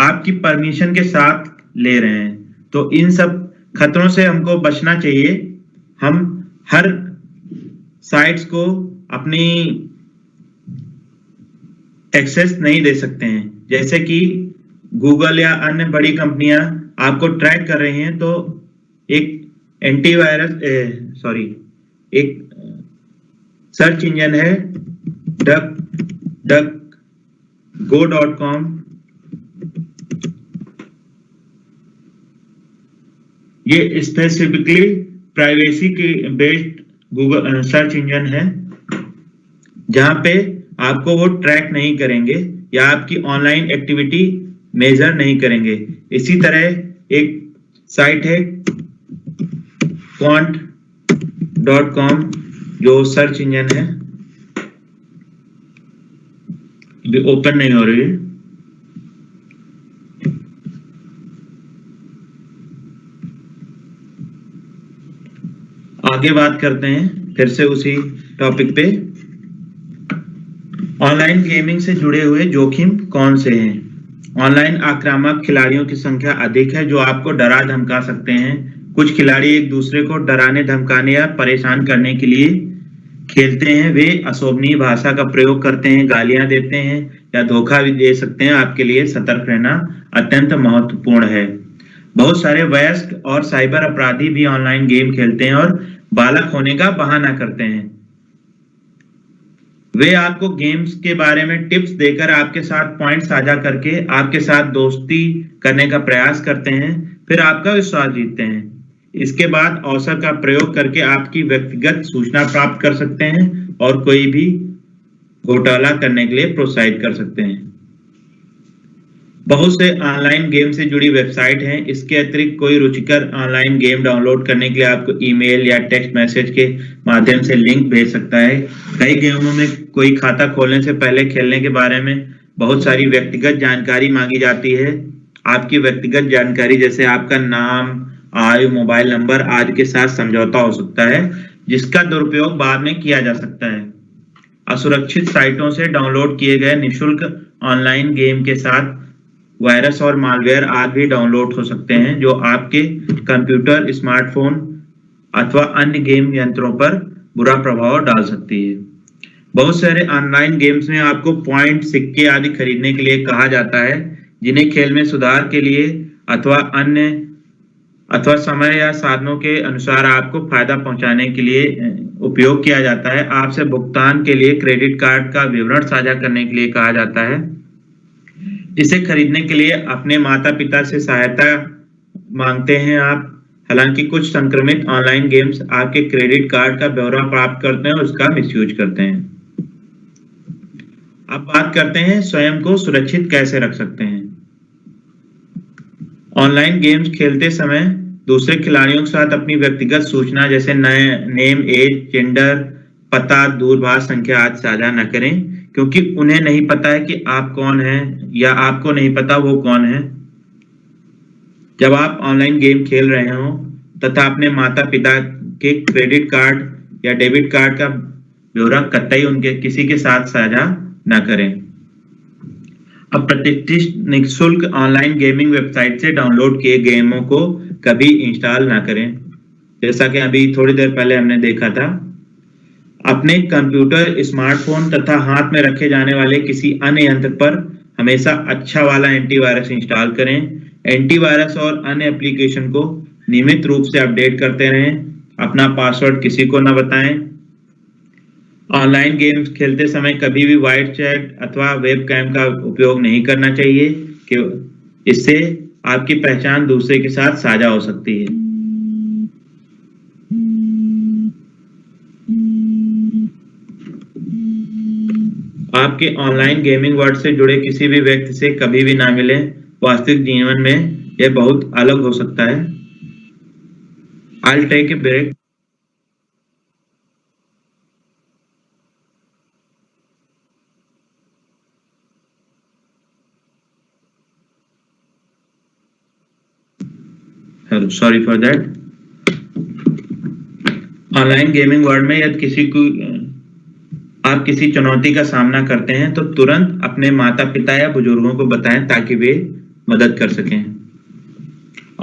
आपकी परमिशन के साथ ले रहे हैं। तो इन सब खतरों से हमको बचना चाहिए। हम हर साइट्स को अपनी एक्सेस नहीं दे सकते हैं। जैसे कि गूगल या अन्य बड़ी कंपनियां आपको ट्रैक कर रही हैं, तो एक एक सर्च इंजन है DuckDuckGo.com। ये स्पेसिफिकली प्राइवेसी के बेस्ड गूगल सर्च इंजन है, जहां पे आपको वो ट्रैक नहीं करेंगे या आपकी ऑनलाइन एक्टिविटी मेजर नहीं करेंगे। इसी तरह एक साइट है Quant.com जो सर्च इंजन है, भी ओपन नहीं हो रही है। आगे बात करते हैं फिर से उसी टॉपिक पे। ऑनलाइन गेमिंग से जुड़े हुए जोखिम कौन से हैं? ऑनलाइन आक्रामक खिलाड़ियों की संख्या अधिक है जो आपको डरा धमका सकते हैं। कुछ खिलाड़ी एक दूसरे को डराने, धमकाने या परेशान करने के लिए खेलते हैं। वे अशोभनीय भाषा का प्रयोग करते हैं, गालियां देते हैं या धोखा भी दे सकते हैं। आपके लिए सतर्क रहना अत्यंत महत्वपूर्ण है। बहुत सारे वयस्क और साइबर अपराधी भी ऑनलाइन गेम खेलते हैं और बालक होने का बहाना करते हैं। वे आपको गेम्स के बारे में टिप्स देकर आपके साथ पॉइंट साझा करके आपके साथ दोस्ती करने का प्रयास करते हैं, फिर आपका विश्वास जीतते हैं। इसके बाद अवसर का प्रयोग करके आपकी व्यक्तिगत सूचना प्राप्त कर सकते हैं और कोई भी घोटाला करने के लिए प्रोत्साहित कर सकते हैं। बहुत से ऑनलाइन गेम से जुड़ी वेबसाइट हैं। इसके अतिरिक्त कोई रुचिकर ऑनलाइन गेम डाउनलोड करने के लिए आपको ईमेल या टेक्स्ट मैसेज के माध्यम से लिंक भेज सकता है। कई गेमों में कोई खाता खोलने से पहले खेलने के बारे में बहुत सारी व्यक्तिगत जानकारी मांगी जाती है। आपकी व्यक्तिगत जानकारी जैसे आपका नाम, आयु, मोबाइल नंबर आदि के साथ समझौता हो सकता है, जिसका दुरुपयोग बाद में किया जा सकता है। असुरक्षित साइटों से डाउनलोड किए गए निःशुल्क ऑनलाइन गेम के साथ वायरस और मालवेयर आदि भी डाउनलोड हो सकते हैं, जो आपके कंप्यूटर, स्मार्टफोन अथवा अन्य गेम यंत्रों पर बुरा प्रभाव डाल सकती है। बहुत सारे ऑनलाइन गेम्स में आपको पॉइंट, सिक्के आदि खरीदने के लिए कहा जाता है, जिन्हें खेल में सुधार के लिए अथवा समय या साधनों के अनुसार आपको फायदा पहुंचाने के लिए उपयोग किया जाता है। आपसे भुगतान के लिए क्रेडिट कार्ड का विवरण साझा करने के लिए कहा जाता है। इसे खरीदने के लिए अपने माता पिता से सहायता मांगते हैं आप। हालांकि कुछ संक्रमित ऑनलाइन गेम्स आपके क्रेडिट कार्ड का ब्यौरा प्राप्त करते हैं और उसका मिसयूज करते हैं। अब बात करते हैं स्वयं को सुरक्षित कैसे रख सकते हैं। ऑनलाइन गेम्स खेलते समय दूसरे खिलाड़ियों के साथ अपनी व्यक्तिगत सूचना जैसे नेम, एज, जेंडर, पता, दूरभाष संख्या आदि साझा न करें, क्योंकि उन्हें नहीं पता है कि आप कौन हैं या आपको नहीं पता वो कौन है। जब आप ऑनलाइन गेम खेल रहे हो तथा अपने माता पिता के क्रेडिट कार्ड या डेबिट कार्ड का ब्यौरा कतई उनके किसी के साथ साझा न करें। अप्रतिष्ठित निःशुल्क ऑनलाइन गेमिंग वेबसाइट से डाउनलोड किए गेमों को कभी इंस्टॉल ना करें। जैसा कि अभी थोड़ी देर पहले हमने देखा था। अपने कंप्यूटर, स्मार्टफोन तथा हाथ में रखे जाने वाले किसी अन्य यंत्र पर हमेशा अच्छा वाला एंटीवायरस इंस्टॉल करें। एंटीवायरस और अन्य एप्लीकेशन को नियमित रूप से अपडेट करते रहें। अपना पासवर्ड किसी को न बताएं। ऑनलाइन गेम्स खेलते समय कभी भी वॉइस चैट अथवा वेबकैम का उपयोग नहीं करना चाहिए, कि इससे आपकी पहचान दूसरे के साथ साझा हो सकती है। आपके ऑनलाइन गेमिंग वर्ल्ड से जुड़े किसी भी व्यक्ति से कभी भी ना मिलें। वास्तविक जीवन में यह बहुत अलग हो सकता है। I'll take a break. Sorry for that. Online gaming world में यदि आप किसी चुनौती का सामना करते हैं तो तुरंत अपने माता पिता या बुजुर्गों को बताएं ताकि वे मदद कर सकें।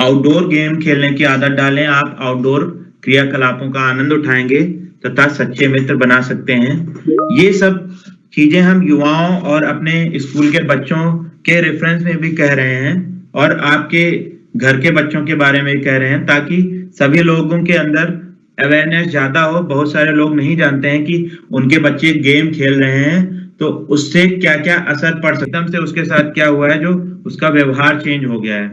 आउटडोर गेम खेलने की आदत डालें। आप आउटडोर क्रियाकलापों का आनंद उठाएंगे तथा सच्चे मित्र बना सकते हैं। ये सब चीजें हम युवाओं और अपने स्कूल के बच्चों के रेफरेंस में भी कह रहे हैं और आपके घर के बच्चों के बारे में कह रहे हैं, ताकि सभी लोगों के अंदर अवेयरनेस ज्यादा हो। बहुत सारे लोग नहीं जानते हैं कि उनके बच्चे गेम खेल रहे हैं तो उससे क्या क्या असर पड़ सकता है, उसके साथ क्या हुआ है जो उसका व्यवहार चेंज हो गया है।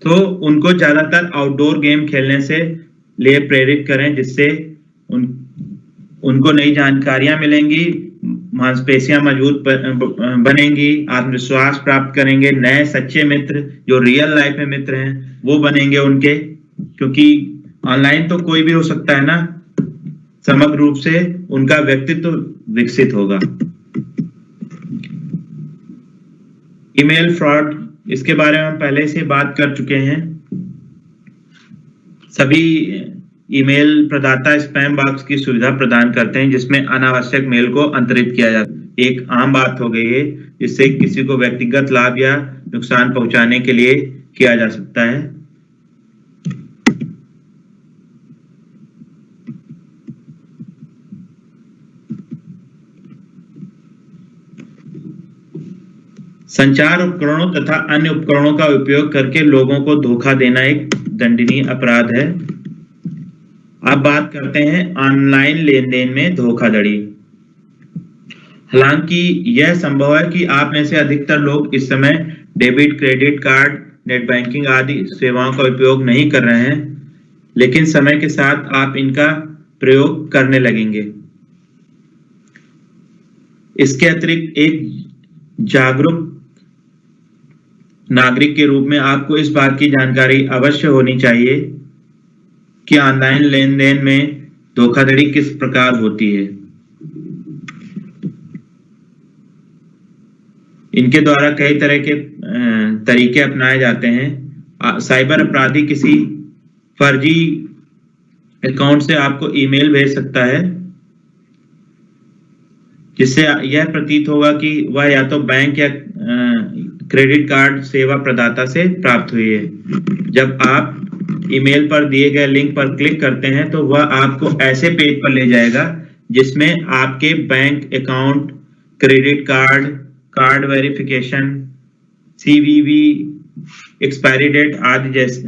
तो उनको ज्यादातर आउटडोर गेम खेलने से लिए प्रेरित करें, जिससे उनको नई जानकारियां मिलेंगी, मांसपेशियां मजबूत बनेंगी, आत्मविश्वास प्राप्त करेंगे, नए सच्चे मित्र जो रियल लाइफ में मित्र हैं वो बनेंगे उनके, क्योंकि ऑनलाइन तो कोई भी हो सकता है ना। समग्र रूप से उनका व्यक्तित्व विकसित होगा। ईमेल फ्रॉड, इसके बारे में हम पहले से बात कर चुके हैं। सभी ईमेल प्रदाता स्पैम बॉक्स की सुविधा प्रदान करते हैं, जिसमें अनावश्यक मेल को अंतरित किया जाता है। एक आम बात हो गई है, जिससे किसी को व्यक्तिगत लाभ या नुकसान पहुंचाने के लिए किया जा सकता है। संचार उपकरणों तथा अन्य उपकरणों का उपयोग करके लोगों को धोखा देना एक दंडनीय अपराध है। अब बात करते हैं ऑनलाइन लेन-देन में धोखाधड़ी। हालांकि यह संभव है कि आप में से अधिकतर लोग इस समय debit, credit card, net banking आदि सेवाओं का उपयोग नहीं कर रहे हैं, लेकिन समय के साथ आप इनका प्रयोग करने लगेंगे। इसके अतिरिक्त एक जागरूक नागरिक के रूप में आपको इस बात की जानकारी अवश्य होनी चाहिए कि ऑनलाइन लेन देन में धोखाधड़ी किस प्रकार होती है। इनके द्वारा कई तरह के तरीके अपनाए जाते हैं। साइबर अपराधी किसी फर्जी अकाउंट से आपको ईमेल भेज सकता है जिससे यह प्रतीत होगा कि वह या तो बैंक या क्रेडिट कार्ड सेवा प्रदाता से प्राप्त हुई है। जब आप ईमेल पर दिए गए लिंक पर क्लिक करते हैं तो वह आपको ऐसे पेज पर ले जाएगा जिसमें आपके bank account, credit card, card verification, CVV, expiry date आदि जैसे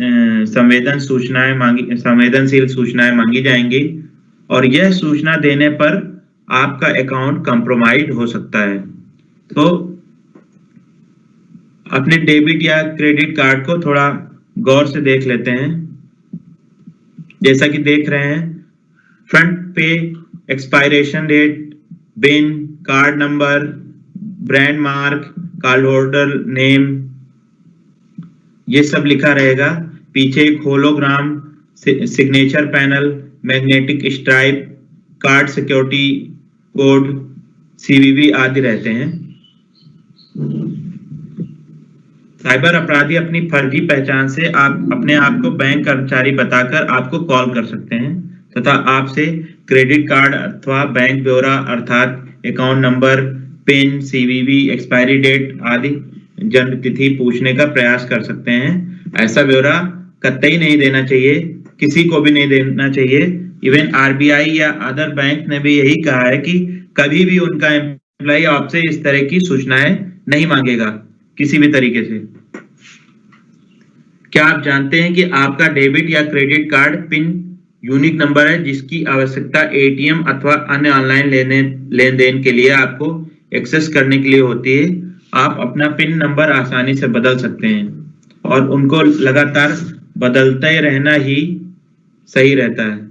संवेदनशील सूचनाएं मांगी जाएंगी और यह सूचना देने पर आपका अकाउंट कंप्रोमाइज हो सकता है। तो अपने डेबिट या क्रेडिट कार्ड को थोड़ा गौर से देख लेते हैं। जैसा कि देख रहे हैं, फ्रंट पे expiration date, BIN, card number, brand mark, card holder name, ये सब लिखा रहेगा। पीछे एक hologram, signature panel, magnetic stripe, card security code, CVV आदि रहते हैं। साइबर अपराधी अपनी फर्जी पहचान से अपने आप को बैंक कर्मचारी बताकर आपको कॉल कर सकते हैं तथा आपसे क्रेडिट कार्ड अथवा बैंक ब्यौरा अर्थात account number, PIN, CVV, expiry date आदि जन्म तिथि पूछने का प्रयास कर सकते हैं। ऐसा ब्यौरा कतई नहीं देना चाहिए, किसी को भी नहीं देना चाहिए। इवन आरबीआई या अदर बैंक ने भी यही कहा है कि कभी भी उनका एम्प्लॉय आपसे इस तरह की सूचनाएं नहीं मांगेगा किसी भी तरीके से। क्या आप जानते हैं कि आपका डेबिट या credit card pin unique number है जिसकी आवश्यकता एटीएम अथवा अन्य ऑनलाइन लेन देन के लिए आपको एक्सेस करने के लिए होती है। आप अपना पिन नंबर आसानी से बदल सकते हैं और उनको लगातार बदलते रहना ही सही रहता है।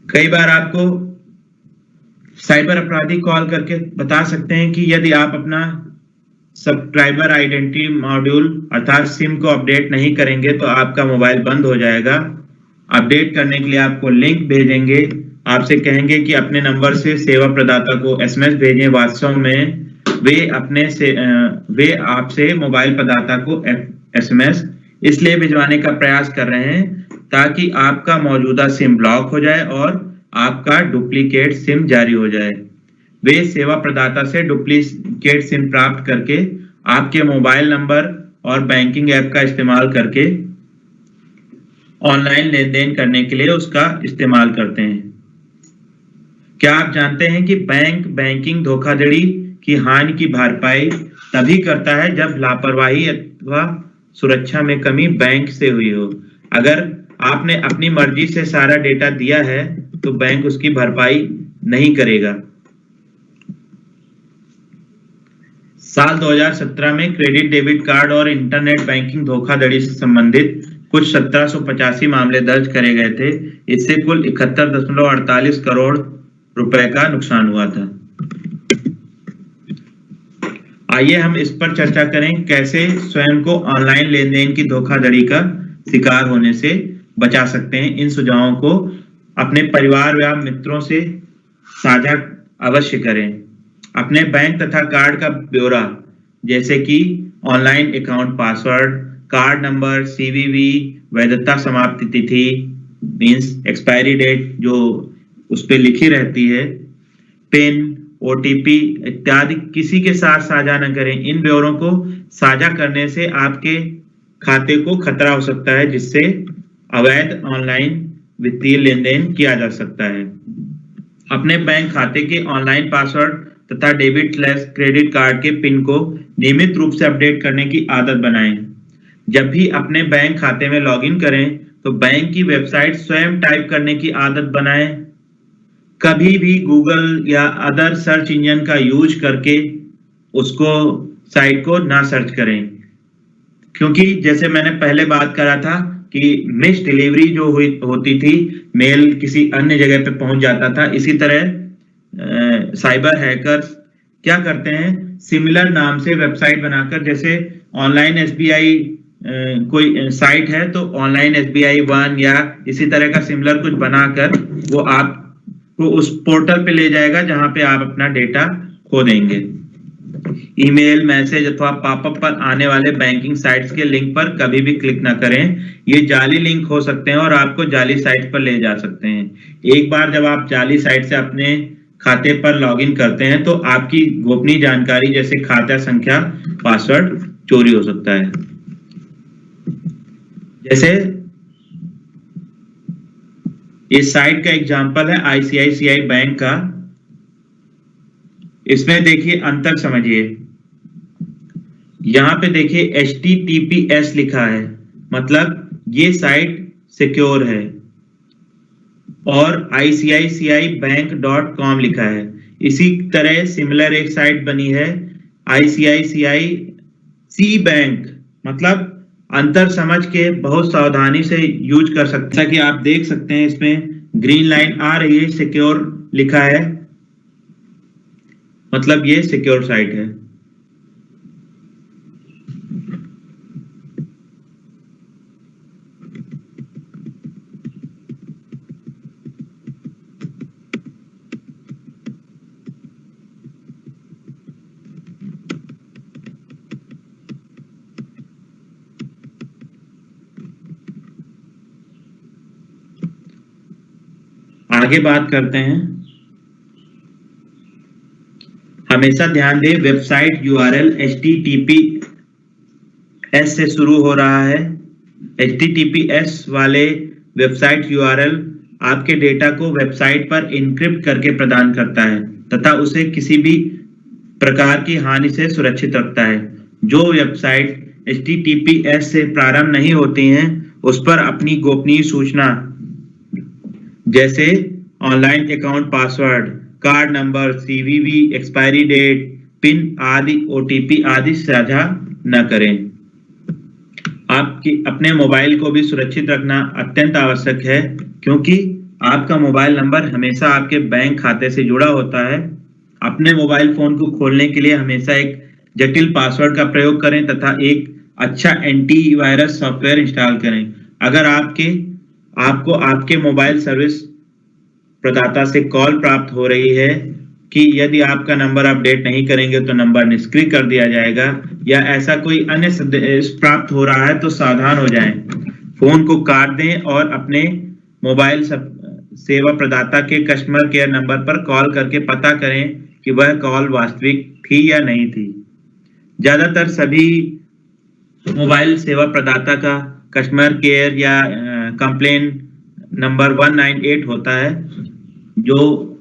कई बार आपको साइबर अपराधी कॉल करके बता सकते हैं कि यदि आप अपना सब्सक्राइबर आइडेंटिटी मॉड्यूल अर्थात सिम को अपडेट नहीं करेंगे तो आपका मोबाइल बंद हो जाएगा। अपडेट करने के लिए आपको लिंक भेजेंगे, आपसे कहेंगे कि अपने नंबर से सेवा प्रदाता को एसएमएस भेजें। वास्तव में वे आपसे मोबाइल प्रदाता को एसएमएस इसलिए भिजवाने का प्रयास कर रहे हैं ताकि आपका मौजूदा सिम ब्लॉक हो जाए और आपका डुप्लीकेट सिम जारी हो जाए। वे सेवा प्रदाता से डुप्लीकेट सिम प्राप्त करके आपके मोबाइल नंबर और बैंकिंग ऐप का इस्तेमाल करके ऑनलाइन लेन देन करने के लिए उसका इस्तेमाल करते हैं। क्या आप जानते हैं कि बैंक बैंकिंग धोखाधड़ी की हानि की भरपाई तभी करता है जब लापरवाही अथवा सुरक्षा में कमी बैंक से हुई हो। अगर आपने अपनी मर्जी से सारा डेटा दिया है तो बैंक उसकी भरपाई नहीं करेगा। साल 2017 में क्रेडिट डेबिट कार्ड और इंटरनेट बैंकिंग धोखाधड़ी से संबंधित कुछ 1785 मामले दर्ज करे गए थे। इससे कुल 71.48 करोड़ रुपए का नुकसान हुआ था। आइए हम इस पर चर्चा करें कैसे स्वयं को ऑनलाइन लेन देन की धोखाधड़ी का शिकार होने से बचा सकते हैं। इन सुझावों को अपने परिवार या मित्रों से साझा अवश्य करें। अपने बैंक तथा कार्ड का ब्यौरा जैसे कि online account password, card number, CVV, वैधता समाप्ति तिथि मींस एक्सपायरी डेट जो उस पर लिखी रहती है, पिन, ओटीपी इत्यादि किसी के साथ साझा न करें। इन ब्यौरों को साझा करने से आपके खाते को खतरा हो सकता है जिससे अवैध ऑनलाइन वित्तीय लेन देन किया जा सकता है। अपने बैंक खाते के ऑनलाइन पासवर्ड तथा डेबिट क्रेडिट कार्ड के पिन को नियमित रूप से अपडेट करने की आदत बनाएं। जब भी अपने बैंक खाते में लॉगिन करें तो बैंक की वेबसाइट स्वयं टाइप करने की आदत बनाएं। कभी भी गूगल या अदर सर्च इंजन का यूज करके उसको साइट को ना सर्च करें, क्योंकि जैसे मैंने पहले बात करा था कि मिस डिलीवरी जो होती थी, मेल किसी अन्य जगह पे पहुंच जाता था। इसी तरह साइबर हैकर्स क्या करते हैं, सिमिलर नाम से वेबसाइट बनाकर जैसे ऑनलाइन एसबीआई कोई साइट है तो ऑनलाइन एसबीआई वन या इसी तरह का सिमिलर कुछ बनाकर वो आपको उस पोर्टल पे ले जाएगा जहां पे आप अपना डेटा खो देंगे। ईमेल, मैसेज अथवा पॉपअप पर आने वाले बैंकिंग साइट्स के लिंक पर कभी भी क्लिक ना करें। ये जाली लिंक हो सकते हैं और आपको जाली साइट पर ले जा सकते हैं। एक बार जब आप जाली साइट से अपने खाते पर लॉगिन करते हैं तो आपकी गोपनीय जानकारी जैसे खाता संख्या, पासवर्ड चोरी हो सकता है। जैसे इस साइट का एग्जांपल है आईसीआईसीआई बैंक का। इसमें देखिए अंतर समझिए। यहाँ पे देखिए HTTPS लिखा है, मतलब ये साइट सिक्योर है, और ICICIBank.com लिखा है। इसी तरह सिमिलर एक साइट बनी है ICICI सी बैंक, मतलब अंतर समझ के बहुत सावधानी से यूज कर सकते हैं। जैसा कि आप देख सकते हैं इसमें ग्रीन लाइन आ रही है, सिक्योर लिखा है, मतलब ये सिक्योर साइट है। आगे बात करते हैं। हमेशा ध्यान दें वेबसाइट यूआरएल HTTPS से शुरू हो रहा है। HTTPS वाले वेबसाइट यूआरएल आपके डेटा को वेबसाइट पर इनक्रिप्ट करके प्रदान करता है तथा उसे किसी भी प्रकार की हानि से सुरक्षित रखता है। जो वेबसाइट HTTPS से प्रारंभ नहीं होती हैं उस पर अपनी गोपनीय सूचना जैसे online account password, card number, CVV, expiry date, PIN आदि, OTP आदि साझा न करें। आपकी अपने मोबाइल को भी सुरक्षित रखना अत्यंत आवश्यक है, क्योंकि आपका मोबाइल नंबर हमेशा आपके बैंक खाते से जुड़ा होता है। अपने मोबाइल फोन को खोलने के लिए हमेशा एक जटिल पासवर्ड का प्रयोग करें तथा एक अच्छा एंटीवायरस सॉफ्टवेयर इंस्टॉल करें। अगर आपको आपके मोबाइल सर्विस प्रदाता से कॉल प्राप्त हो रही है कि यदि आपका नंबर अपडेट नहीं करेंगे तो नंबर निष्क्रिय कर दिया जाएगा, या ऐसा कोई अन्य संदेश प्राप्त हो रहा है तो सावधान हो जाएं। फोन को काट दें और अपने मोबाइल सेवा प्रदाता के कस्टमर केयर नंबर पर कॉल करके पता करें कि वह कॉल वास्तविक थी या नहीं थी। ज्यादातर सभी मोबाइल सेवा प्रदाता का कस्टमर केयर या कंप्लेन नंबर 198 होता है जो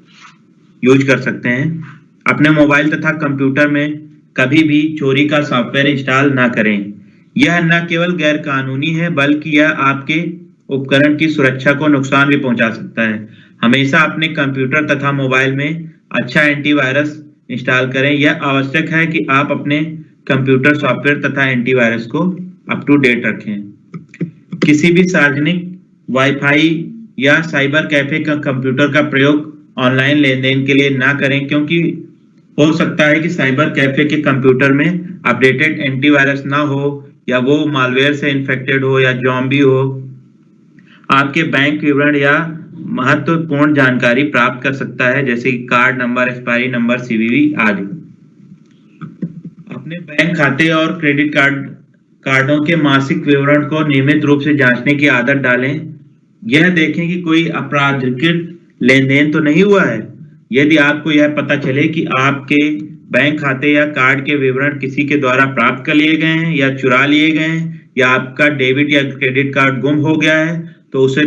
यूज कर सकते हैं। अपने मोबाइल तथा कंप्यूटर में कभी भी चोरी का सॉफ्टवेयर इंस्टॉल ना करें। यह न केवल गैर कानूनी है बल्कि यह आपके उपकरण की सुरक्षा को नुकसान भी पहुंचा सकता है। हमेशा अपने कंप्यूटर तथा मोबाइल में अच्छा एंटीवायरस इंस्टॉल करें। यह आवश्यक है कि आप अपने कंप्यूटर सॉफ्टवेयर तथा एंटीवायरस को अप टू डेट रखें। किसी भी सार्वजनिक वाईफाई या साइबर कैफे का कंप्यूटर का प्रयोग ऑनलाइन लेन देन के लिए ना करें, क्योंकि हो सकता है कि साइबर कैफे के कंप्यूटर में अपडेटेड एंटीवायरस ना हो, या वो मालवेयर से इन्फेक्टेड हो, या ज़ॉम्बी हो आपके बैंक विवरण या महत्वपूर्ण जानकारी प्राप्त कर सकता है, जैसे कि card number, expiry number, CVV आदि। अपने बैंक खाते और क्रेडिट कार्डों के मासिक विवरण को नियमित रूप से जांचने की आदत डालें। यह देखें कि कोई आपराधिक लेन देन तो नहीं हुआ है। यदि आपको यह पता चले कि आपके बैंक खाते या कार्ड के विवरण किसी के द्वारा प्राप्त कर लिए गए हैं या चुरा लिए गए हैं, या आपका डेबिट या क्रेडिट कार्ड गुम हो गया है, तो उसे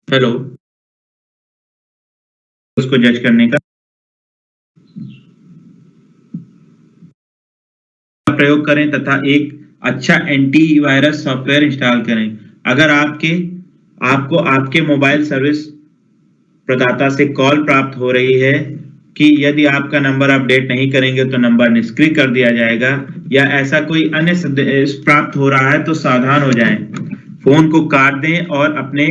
हेलो, उसको जज करने का प्रयोग करें तथा एक अच्छा एंटीवायरस सॉफ्टवेयर इंस्टॉल करें। अगर आपको आपके मोबाइल सर्विस प्रदाता से कॉल प्राप्त हो रही है कि यदि आपका नंबर अपडेट नहीं करेंगे तो नंबर निष्क्रिय कर दिया जाएगा, या ऐसा कोई अन्य संदेश प्राप्त हो रहा है तो सावधान हो जाएं। फोन को काट दें और अपने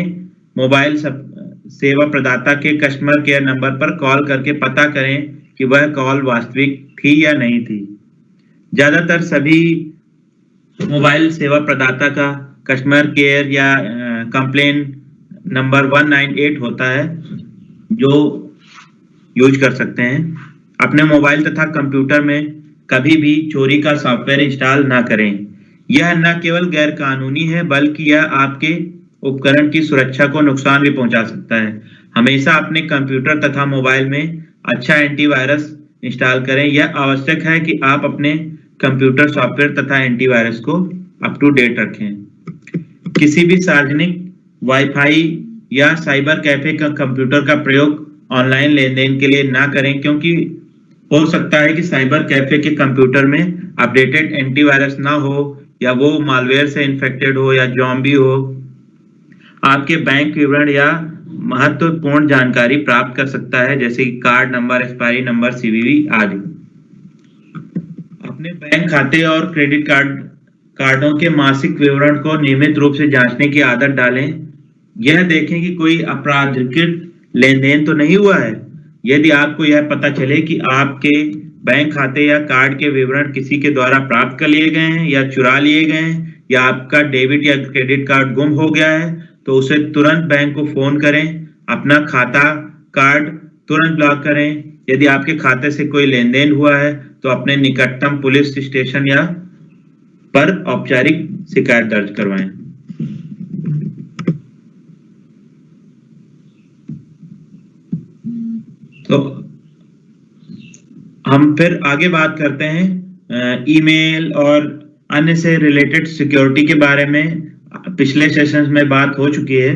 मोबाइल सेवा प्रदाता के कस्टमर केयर नंबर पर कॉल करके पता करें कि वह कॉल वास्तविक थी या नहीं थी। ज्यादातर सभी मोबाइल सेवा प्रदाता का कस्टमर केयर या कंप्लेन नंबर 198 होता है जो यूज कर सकते हैं। अपने मोबाइल तथा कंप्यूटर में कभी भी चोरी का सॉफ्टवेयर इंस्टॉल ना करें। यह न केवल गैर कानूनी है बल्कि यह आपके उपकरण की सुरक्षा को नुकसान भी पहुंचा सकता है। हमेशा अपने कंप्यूटर तथा मोबाइल में अच्छा एंटीवायरस इंस्टॉल करें। यह आवश्यक है कि आप अपने कंप्यूटर सॉफ्टवेयर तथा एंटीवायरस को अप टू डेट रखें। किसी भी सार्वजनिक वाईफाई या साइबर कैफे का कंप्यूटर का प्रयोग ऑनलाइन लेन देन के लिए ना करें, क्योंकि हो सकता है कि साइबर कैफे के कंप्यूटर में अपडेटेड एंटीवायरस ना हो, या वो मालवेयर से इन्फेक्टेड हो, या ज़ॉम्बी हो। आपके बैंक विवरण या महत्वपूर्ण जानकारी प्राप्त कर सकता है, जैसे कि card number, expiry number, CVV आदि। अपने बैंक खाते और क्रेडिट कार्डों के मासिक विवरण को नियमित रूप से जांचने की आदत डालें। यह देखें कि कोई आपराधिक लेन देन तो नहीं हुआ है। यदि आपको यह पता चले कि आपके बैंक खाते या कार्ड के विवरण किसी के द्वारा प्राप्त कर लिए गए हैं या चुरा लिए गए हैं, या आपका डेबिट या क्रेडिट कार्ड गुम हो गया है, तो उसे तुरंत बैंक को फोन करें। अपना खाता कार्ड तुरंत ब्लॉक करें। यदि आपके खाते से कोई लेन देन हुआ है तो अपने निकटतम पुलिस स्टेशन या पर औपचारिक शिकायत दर्ज करवाएं। तो हम फिर आगे बात करते हैं ईमेल और अन्य से रिलेटेड सिक्योरिटी के बारे में। पिछले सेशंस में बात हो चुकी है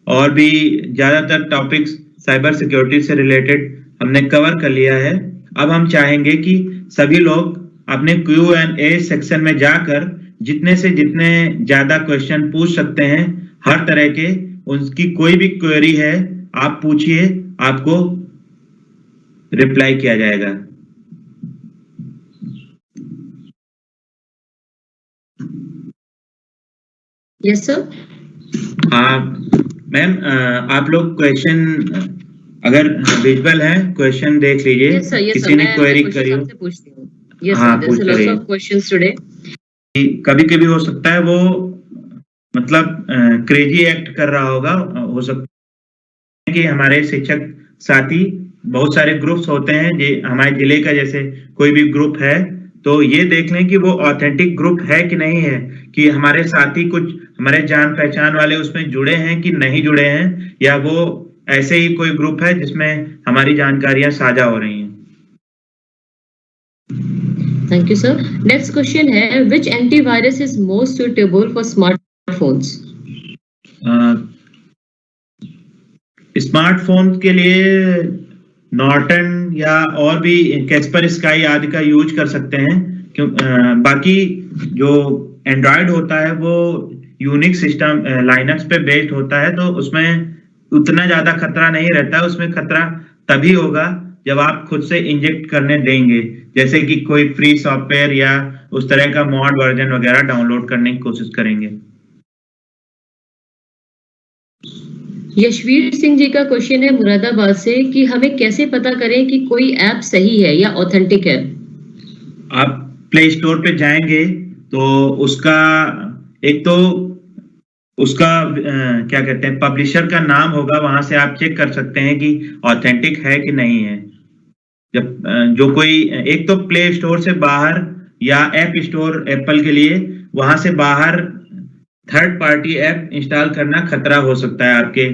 और भी ज्यादातर टॉपिक्स साइबर सिक्योरिटी से रिलेटेड हमने कवर कर लिया है। अब हम चाहेंगे कि सभी लोग अपने Q&A सेक्शन में जाकर जितने से जितने ज्यादा क्वेश्चन पूछ सकते हैं, हर तरह के, उनकी कोई भी क्वेरी है आप पूछिए, आपको रिप्लाई किया जाएगा। Yes sir. हाँ मैम, आप लोग क्वेश्चन अगर विजुअल है क्वेश्चन देख लीजिए। किसी ने क्वेरी करी हो? हाँ, पूछ रही। कभी कभी हो सकता है वो मतलब क्रेजी एक्ट कर रहा होगा। हो सकता है कि हमारे शिक्षक साथी, बहुत सारे ग्रुप्स होते हैं, हमारे जिले का जैसे कोई भी ग्रुप है, तो ये देख लें कि वो ऑथेंटिक ग्रुप है कि नहीं है, कि हमारे साथी कुछ हमारे जान पहचान वाले उसमें जुड़े हैं कि नहीं जुड़े हैं, या वो ऐसे ही कोई ग्रुप है जिसमें हमारी जानकारियां साझा हो रही हैं। Thank you sir. Next question है, which antivirus is most suitable for smartphones? Smartphone के लिए नॉर्टन या और भी कैस्पर स्काई आदि का यूज कर सकते हैं। बाकी जो एंड्रॉयड होता है वो यूनिक्स सिस्टम लाइनक्स पे बेस्ड होता है, तो उसमें उतना ज्यादा खतरा नहीं रहता है। उसमें खतरा तभी होगा जब आप खुद से इंजेक्ट करने देंगे, जैसे कि कोई फ्री सॉफ्टवेयर या उस तरह का मॉड वर्जन वगैरह डाउनलोड करने की कोशिश करेंगे। यशवीर सिंह जी का क्वेश्चन है मुरादाबाद से कि हमें कैसे पता करें कि कोई ऐप सही है या ऑथेंटिक है? आप प्ले स्टोर पे जाएंगे तो उसका एक तो उसका क्या कहते हैं, पब्लिशर का नाम होगा, वहां से आप चेक कर सकते हैं कि ऑथेंटिक है कि नहीं है। जब जो कोई एक तो प्ले स्टोर से बाहर या ऐप स्टोर एप्पल के लिए, वहां से बाहर थर्ड पार्टी ऐप इंस्टॉल करना खतरा हो सकता है आपके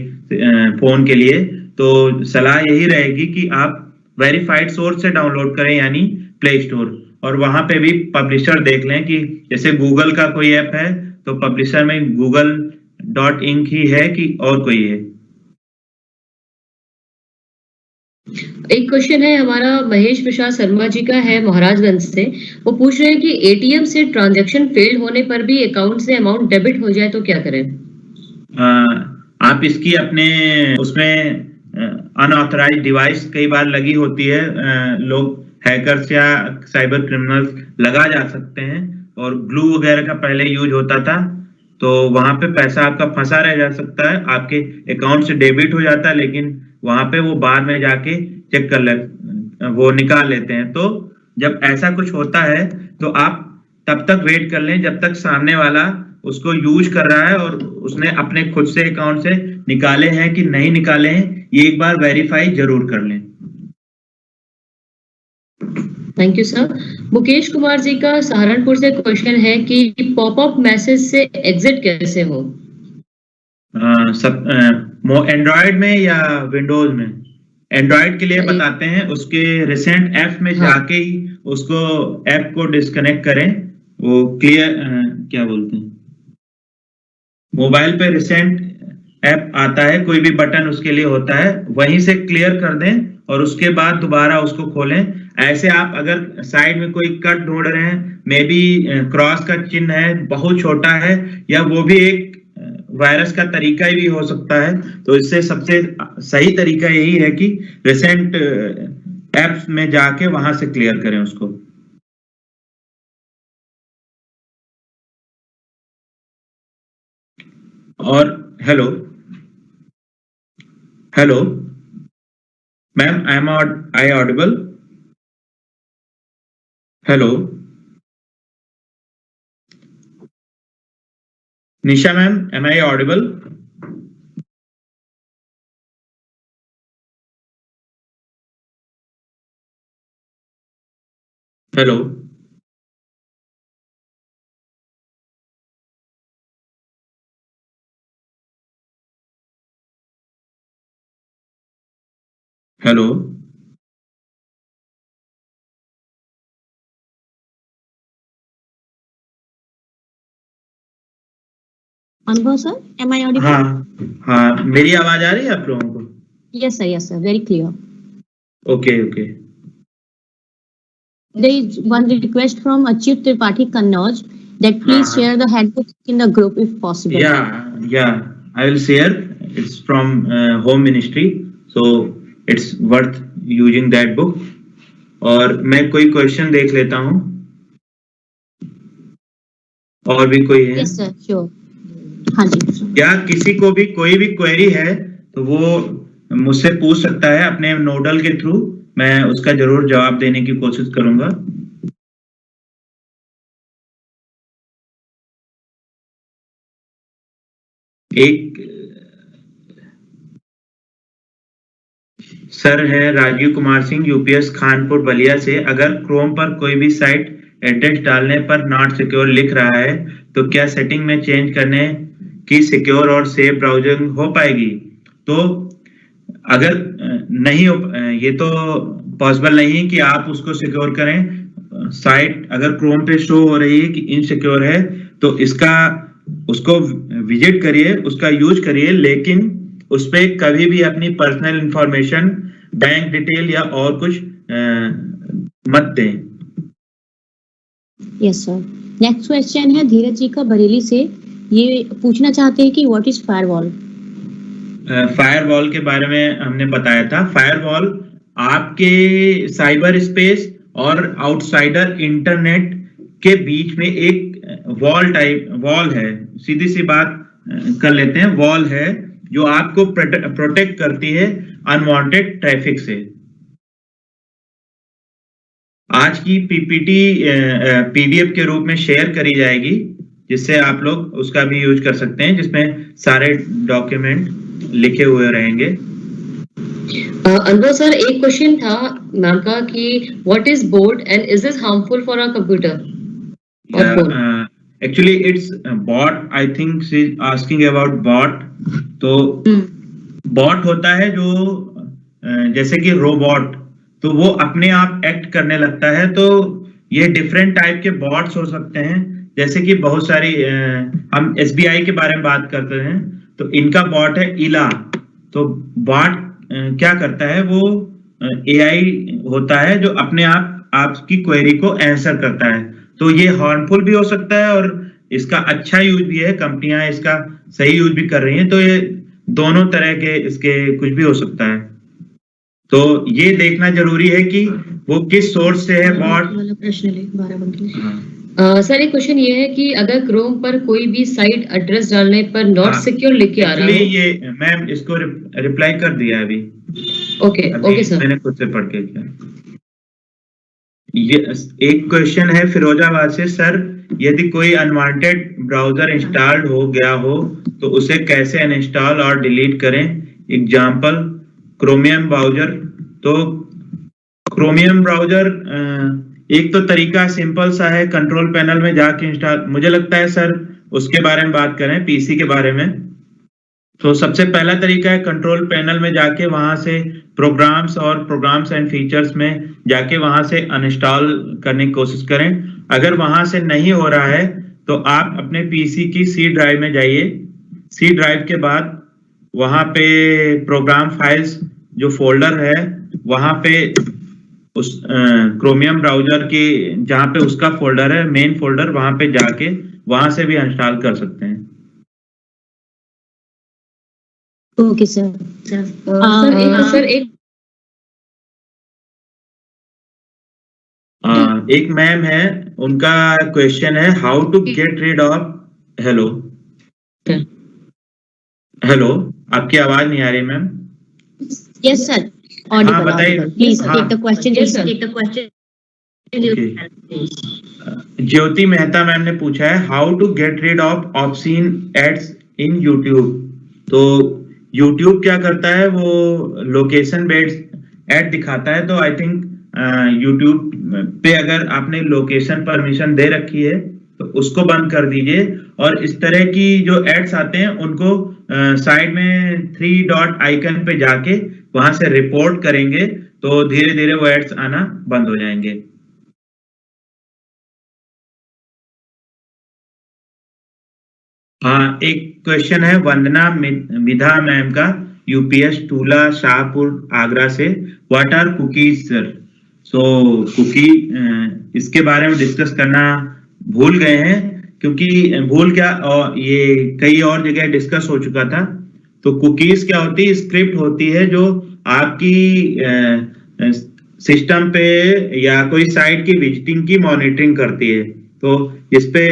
फोन के लिए। तो सलाह यही रहेगी कि आप वेरीफाइड सोर्स से डाउनलोड करें, यानी प्ले स्टोर। और वहां पे भी पब्लिशर देख लें कि जैसे गूगल का कोई ऐप है तो पब्लिशर में google.inc ही है कि और कोई है। एक क्वेश्चन है हमारा महेश प्रसाद शर्मा जी का है महाराजगंज से। वो पूछ रहे हैं कि एटीएम से ट्रांजैक्शन फेल होने पर भी अकाउंट से अमाउंट डेबिट हो जाए तो क्या करें? आप इसकी अपने उसमें अनऑथराइज्ड डिवाइस कई बार लगी होती है, लोग हैकर्स या साइबर क्रिमिनल्स लगा जा सकते हैं, और ग्लू वगैरह का पहले यूज होता था, तो वहां पे पैसा आपका फंसा रह जा सकता है, आपके अकाउंट से डेबिट हो जाता है, लेकिन वहां पे वो बाद में जाके चेक कर ले, वो निकाल लेते हैं। तो जब ऐसा कुछ होता है तो आप तब तक वेट कर लें जब तक सामने वाला उसको यूज कर रहा है और उसने अपने खुद से अकाउंट से निकाले हैं कि नहीं निकाले हैं, ये एक बार वेरीफाई जरूर कर लें। Thank you sir. Mukesh Kumar ji का सहारनपुर से क्वेश्चन है कि पॉपअप मैसेज से एग्जिट कैसे हो? एंड्रॉयड में या विंडोज में? एंड्रॉयड के लिए बताते हैं, उसके रिसेंट ऐप में जाके ही उसको ऐप को डिस्कनेक्ट करें, वो क्लियर क्या बोलते हैं, मोबाइल पे रिसेंट ऐप आता है, कोई भी बटन उसके लिए होता है, वहीं से क्लियर कर दें और उसके बाद दोबारा उसको खोलें। ऐसे आप अगर साइड में कोई कट ढूंढ रहे हैं, मे बी क्रॉस का चिन्ह है, बहुत छोटा है, या वो भी एक वायरस का तरीका ही भी हो सकता है, तो इससे सबसे सही तरीका यही है कि रिसेंट ऐप्स में जाके वहां से क्लियर करें उसको। और hello hello ma'am, I audible? Hello Nisha ma'am, am I audible? Hello hello Anubhav sir, am I audible? हाँ, मेरी आवाज आ रही है आप लोगों को? Yes sir, very clear. Okay. There is one request from Achyut Tripathi Kannauj that please share the handbook in the group if possible. Yeah, I will share. It's from Home Ministry, so it's worth using that book. और मैं कोई question देख लेता हूँ, और भी कोई है? Yes sir, sure. हाँ जी। क्या किसी को भी कोई भी क्वेरी है तो वो मुझसे पूछ सकता है अपने नोडल के थ्रू, मैं उसका जरूर जवाब देने की कोशिश करूंगा। एक सर है राजीव कुमार सिंह, यूपीएस खानपुर बलिया से, अगर क्रोम पर कोई भी साइट एड्रेस डालने पर नॉट सिक्योर लिख रहा है तो क्या सेटिंग में चेंज करने की सिक्योर और सेफ ब्राउजिंग हो पाएगी? तो अगर नहीं हो, ये तो पॉसिबल नहीं है कि आप उसको सिक्योर करें। साइट अगर क्रोम पे शो हो रही है कि इनसिक्योर है तो उसको विजिट करिए, उसका यूज करिए, लेकिन उस पे कभी भी अपनी पर्सनल इंफॉर्मेशन, बैंक डिटेल या और कुछ मत दें। Yes sir. नेक्स्ट क्वेश्चन है धीरज जी का बरेली से, ये पूछना चाहते हैं कि व्हाट इज फायरवॉल? फायरवॉल के बारे में हमने बताया था। फायरवॉल आपके साइबर स्पेस और आउटसाइडर इंटरनेट के बीच में एक वॉल है, सीधी सी बात कर लेते हैं, वॉल है जो आपको प्रोटेक्ट करती है अनवांटेड ट्रैफिक से। आज की पीपीटी पीडीएफ के रूप में शेयर करी जाएगी, जिससे आप लोग उसका भी यूज कर सकते हैं, जिसमें सारे डॉक्यूमेंट लिखे हुए रहेंगे। अनुभव सर, एक क्वेश्चन था मैम का कि what is bot and is this harmful for a computer? Actually it's bot, I think she is asking about bot. तो बॉट होता है जो जैसे कि रोबोट, तो वो अपने आप एक्ट करने लगता है, तो ये डिफरेंट टाइप के बॉट्स हो सकते हैं, जैसे कि बहुत सारी हम SBI के बारे में बात करते हैं तो इनका बॉट है इला। तो बॉट क्या करता है, वो AI होता है जो अपने आप आपकी क्वेरी को आंसर करता है। तो ये हार्मफुल भी हो सकता है और इसका अच्छा यूज भी है, कंपनियां इसका सही यूज भी कर रही हैं। तो ये दोनों तरह के इसके कुछ भी हो सकता है। तो ये देखना जरूरी है कि वो किस सोर्स से है बॉट। वाला प्रश्न ले 12 बंद। सर एक क्वेश्चन ये है कि अगर क्रोम पर कोई भी साइट एड्रेस डालने पर नॉट सिक्योर लिख के आ रहा एक्चुअली हो। ये मैम इसको रिप्लाई कर दिया अभी। ओके अभी सर। मैंने खुद से पढ़ के किया। ये एक क्वेश्चन है फिरोजाबाद से, सर यदि कोई अनवांटेड ब्राउजर इंस्टॉल्ड हो गया हो तो उसे कैसे अनइंस्टॉल और डिलीट करें? Example chromium browser. तो क्रोमियम ब्राउजर एक तो तरीका सिंपल सा है, कंट्रोल पैनल में जाके इंस्टॉल। मुझे लगता है सर उसके बारे में बात करें, पीसी के बारे में। तो सबसे पहला तरीका है कंट्रोल पैनल में जाके वहां से प्रोग्राम्स एंड फीचर्स में जाके वहां से अनइंस्टॉल करने की कोशिश करें। अगर वहां से नहीं हो रहा है तो आप अपने पीसी की सी ड्राइव में जाइए। सी ड्राइव के बाद वहां पे प्रोग्राम फाइल्स जो फोल्डर है वहां पे उस क्रोमियम ब्राउजर की जहां पे उसका फोल्डर है, मेन फोल्डर, वहां पे जाके वहां से भी इंस्टॉल कर सकते हैं। Okay sir. सर एक मैम है, उनका क्वेश्चन है how to get rid of. Hello hello, आपकी आवाज नहीं आ रही मैम। यस सर, हाँ बताइए। प्लीज हाँ। Take the question. Jyoti Mehta ma'am ने पूछा है how to get rid of obscene ads in YouTube. तो यूट्यूब क्या करता है, वो लोकेशन बेस्ड एड दिखाता है। तो आई थिंक यूट्यूब पे अगर आपने लोकेशन परमिशन दे रखी है तो उसको बंद कर दीजिए। और इस तरह की जो एड्स आते हैं उनको साइड में 3 डॉट आइकन पे जाके वहां से रिपोर्ट करेंगे तो धीरे धीरे वो एड्स आना बंद हो जाएंगे। हाँ, एक क्वेश्चन है वंदना मिधा मैम का, यूपीएस टूला शाहपुर आगरा से। What are cookies sir? So cookie, इसके बारे में डिस्कस करना भूल गए हैं क्योंकि भूल क्या, ये कई और जगह डिस्कस हो चुका था। तो कुकीज क्या होती है? स्क्रिप्ट होती है जो आपकी सिस्टम पे या कोई साइट की विजिटिंग की मॉनिटरिंग करती है। तो इस पे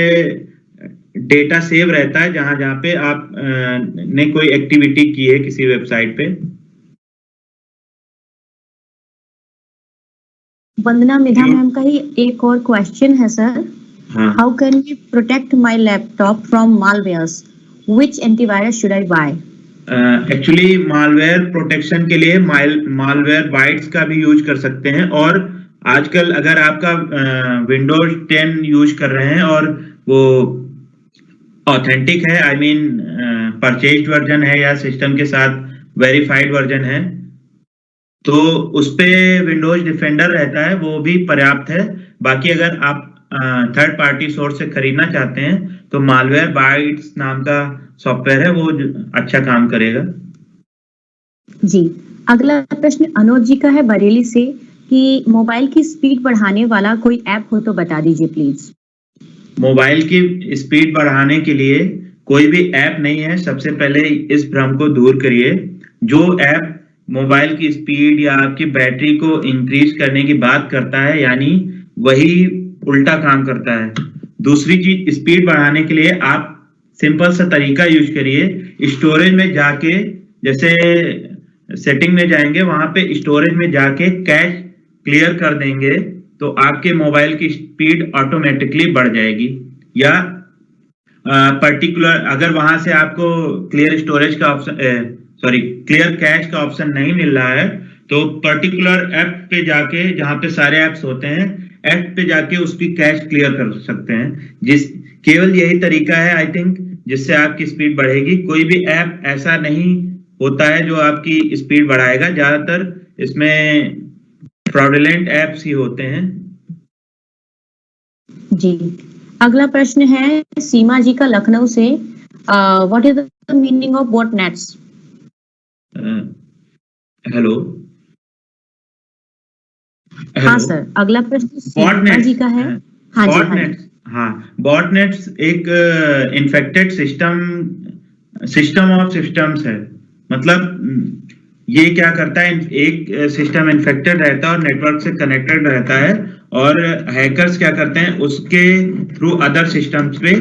डेटा सेव रहता है जहां जहां पे आप ने कोई एक्टिविटी की है किसी वेबसाइट पे। वंदना मिधा मैम का ही एक और क्वेश्चन है sir. How can we protect my laptop from malwares? Which antivirus should I buy? Actually malware protection के लिए मालवेयर बाइट्स का भी यूज कर सकते हैं। और आजकल अगर आपका विंडोज 10 यूज कर रहे हैं और वो ऑथेंटिक है, आई मीन परचेज्ड वर्जन है या सिस्टम के साथ वेरीफाइड वर्जन है, तो उस पे विंडोज डिफेंडर रहता है, वो भी पर्याप्त है। बाकी अगर आप थर्ड पार्टी सोर्स से खरीदना चाहते हैं तो मालवेयर बाइट्स नाम का सॉफ्टवेयर है, वो अच्छा काम करेगा। जी, अगला प्रश्न अनुज जी का है बरेली से कि मोबाइल की स्पीड बढ़ाने वाला कोई ऐप हो तो बता दीजिए प्लीज। मोबाइल की स्पीड बढ़ाने के लिए कोई भी ऐप नहीं है। सबसे पहले इस भ्रम को दूर करिए। जो ऐप मोबाइल की स्पीड या आपकी बैटरी को इंक्रीज करने की बात करता है, यानी वही उल्टा काम करता है। दूसरी चीज, स्पीड बढ़ाने के लिए आप सिंपल सा तरीका यूज करिए। स्टोरेज में जाके, जैसे सेटिंग में जाएंगे, वहां पे स्टोरेज में जाके कैश क्लियर कर देंगे तो आपके मोबाइल की स्पीड ऑटोमेटिकली बढ़ जाएगी। या पर्टिकुलर अगर वहां से आपको क्लियर स्टोरेज का ऑप्शन, क्लियर कैश का ऑप्शन नहीं मिल रहा है तो पर्टिकुलर ऐप पे जाके, जहां पे सारे ऐप्स होते हैं, ऐप पे जाके उसकी कैश क्लियर कर सकते हैं। केवल यही तरीका है आई थिंक जिससे आपकी स्पीड बढ़ेगी। कोई भी ऐप ऐसा नहीं होता है जो आपकी स्पीड बढ़ाएगा। ज्यादातर इसमें फ्रॉडुलेंट ऐप्स ही होते हैं। जी। अगला प्रश्न है सीमा जी का लखनऊ से। What is the meaning of botnets? Hello. हाँ सर, अगला प्रश्न सीमा जी का है। हाँ जी, हाँ जी। बॉटनेट्स, हाँ, बॉटनेट्स एक इन्फेक्टेड सिस्टम ऑफ सिस्टम्स है। मतलब ये क्या करता है, एक सिस्टम इन्फेक्टेड रहता है और नेटवर्क से कनेक्टेड रहता है, और हैकर्स क्या करते हैं, उसके थ्रू अदर सिस्टम्स पे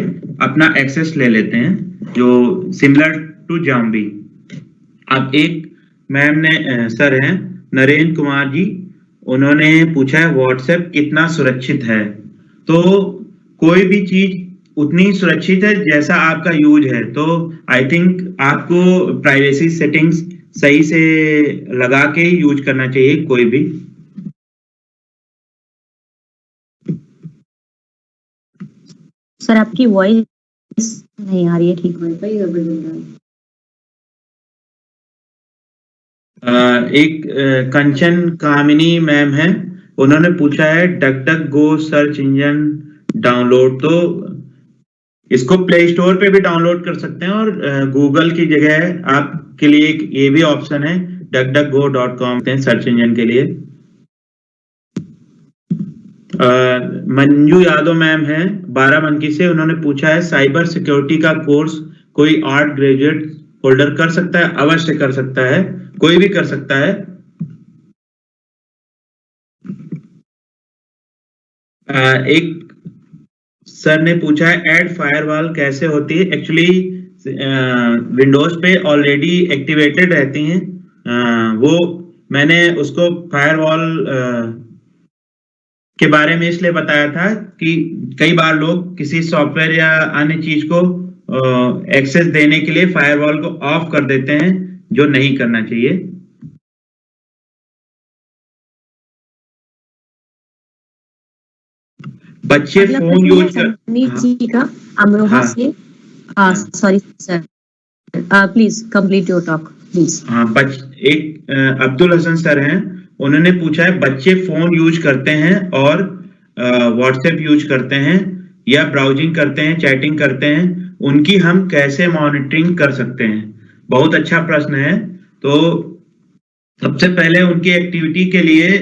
अपना एक्सेस ले लेते हैं, जो सिमिलर टू जॉम्बी। अब एक मैम ने सर हैं नरेंद्र कुमार जी, उन्होंने पूछा है व्हाट्सएप कितना सुरक्षित है। तो कोई भी चीज उतनी सुरक्षित है जैसा आपका यूज है। तो आई थिंक आपको प्राइवेसी सेटिंग्स सही से लगा के ही यूज करना चाहिए कोई भी। सर आपकी वॉइस नहीं आ रही है ठीक। वाईफाई गड़बड़ चल रहा है। एक कंचन कामिनी मैम है, उन्होंने पूछा है duck duck go search engine download. तो इसको प्ले स्टोर पे भी डाउनलोड कर सकते हैं, और गूगल की जगह आपके लिए एक ये भी ऑप्शन है duckduckgo.com सर्च इंजन के लिए। मंजू यादव मैम है बाराबंकी से, उन्होंने पूछा है साइबर सिक्योरिटी का कोर्स कोई आर्ट ग्रेजुएट होल्डर कर सकता है? अवश्य कर सकता है, कोई भी कर सकता है। एक सर ने पूछा है ऐड फायरवॉल कैसे होती है? एक्चुअली विंडोज पे ऑलरेडी एक्टिवेटेड रहती हैं। वो मैंने उसको फायरवॉल के बारे में इसलिए बताया था कि कई बार लोग किसी सॉफ्टवेयर या अन्य चीज को एक्सेस देने के लिए फायरवॉल को ऑफ कर देते हैं, जो नहीं करना चाहिए। बच्चे फोन यूज कर, जी का अमरोहा से। Sorry sir, please complete your talk please. हाँ, एक अब्दुल हसन सर हैं, उन्होंने पूछा है बच्चे फोन यूज करते हैं और व्हाट्सएप यूज करते हैं या ब्राउजिंग करते हैं, चैटिंग करते हैं, उनकी हम कैसे मॉनिटरिंग कर सकते हैं? बहुत अच्छा प्रश्न है। तो सबसे पहले उनकी एक्टिविटी के लिए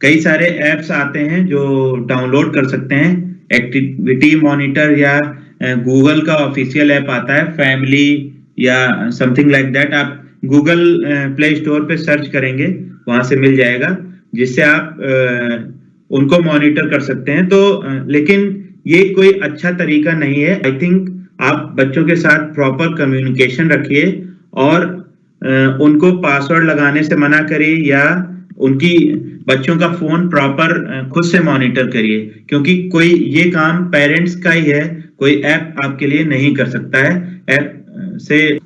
कई सारे ऐप्स आते हैं जो डाउनलोड कर सकते हैं। एक्टिविटी मॉनिटर या गूगल का ऑफिशियल ऐप आता है फैमिली या समथिंग लाइक दैट। आप गूगल प्ले स्टोर पे सर्च करेंगे, वहां से मिल जाएगा, जिससे आप उनको मॉनिटर कर सकते हैं। तो लेकिन ये कोई अच्छा तरीका नहीं है। आई थिंक आप बच्चों के साथ प्रॉपर कम्युनिकेशन रखिए और उनको पासवर्ड लगाने से मना करिए, या उनकी बच्चों का फोन प्रॉपर खुद से मॉनिटर करिए, क्योंकि कोई ये काम पेरेंट्स का ही है, कोई ऐप आपके लिए नहीं कर सकता है। ऐप से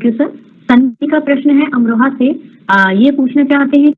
सर सन्नी का प्रश्न है अमरोहा से। ये पूछना चाहते हैं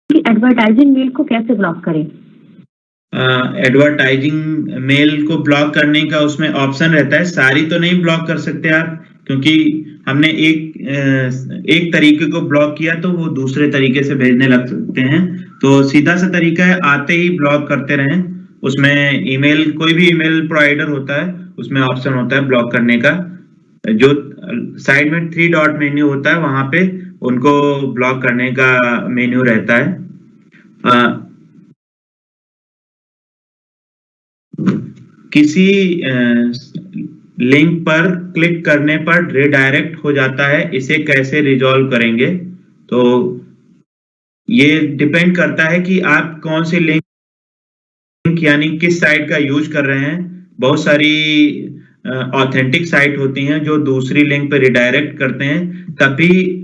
एडवर्टाइजिंग मेल को कैसे ब्लॉक करें? एडवर्टाइजिंग मेल को ब्लॉक करने का उसमें ऑप्शन रहता है। सारी तो नहीं ब्लॉक कर सकते आप, क्योंकि हमने एक तरीके को ब्लॉक किया तो वो दूसरे तरीके से भेजने लग सकते हैं। तो सीधा सा तरीका है, आते ही ब्लॉक करते रहें। उसमें ईमेल, कोई भी ईमेल प्रोवाइडर होता है उसमें ऑप्शन होता है ब्लॉक करने का। जो साइड में 3 डॉट मेन्यू होता है वहां पे उनको ब्लॉक करने का मेन्यू रहता है। किसी लिंक पर क्लिक करने पर रिडायरेक्ट हो जाता है, इसे कैसे रिजॉल्व करेंगे? तो ये डिपेंड करता है कि आप कौन सी लिंक यानी किस साइट का यूज कर रहे हैं। बहुत सारी ऑथेंटिक साइट होती हैं जो दूसरी लिंक पे रिडायरेक्ट करते हैं, तभी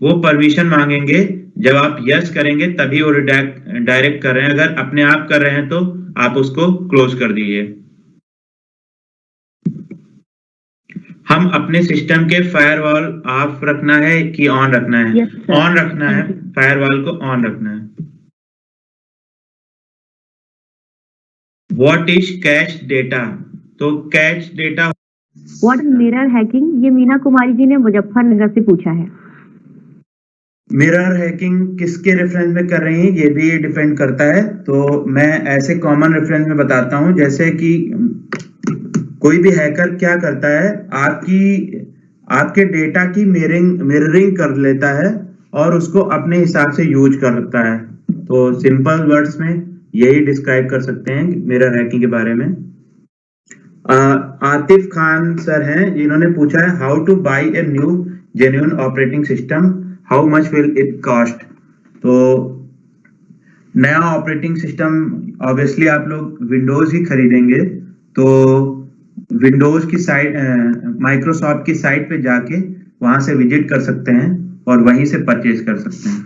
वो परमिशन मांगेंगे। जब आप यस करेंगे तभी वो डायरेक्ट कर रहे हैं। अगर अपने आप कर रहे हैं तो आप उसको क्लोज कर दीजिए। हम अपने सिस्टम के फायरवॉल ऑफ रखना है कि ऑन रखना है? Yes, sir. ऑन रखना है, फायरवॉल को ऑन रखना है। What is cache data? तो cache data what is mirror hacking? ये मीना कुमारी जी ने मुजफ्फरनगर से पूछा है। मिरर हैकिंग किसके रेफरेंस में कर रही हैं ये भी डिपेंड करता है। तो मैं ऐसे कॉमन रेफरेंस में बताता हूं, जैसे कि कोई भी हैकर क्या करता है, आपके डेटा की मिररिंग कर लेता है और उसको अपने हिसाब से यूज करता है। तो सिंपल वर्ड्स में यही डिस्क्राइब कर सकते हैं मिरर हैकिंग के बारे में। आतिफ खान सर हैं जिन्होंने पूछा है how two by a new genuine operating system, how much will it cost? तो नया ऑपरेटिंग सिस्टम ऑब्वियसली आप लोग विंडोज ही खरीदेंगे, तो विंडोज की साइट, माइक्रोसॉफ्ट की साइट पे जाके वहां से विजिट कर सकते हैं और वहीं से परचेज कर सकते हैं।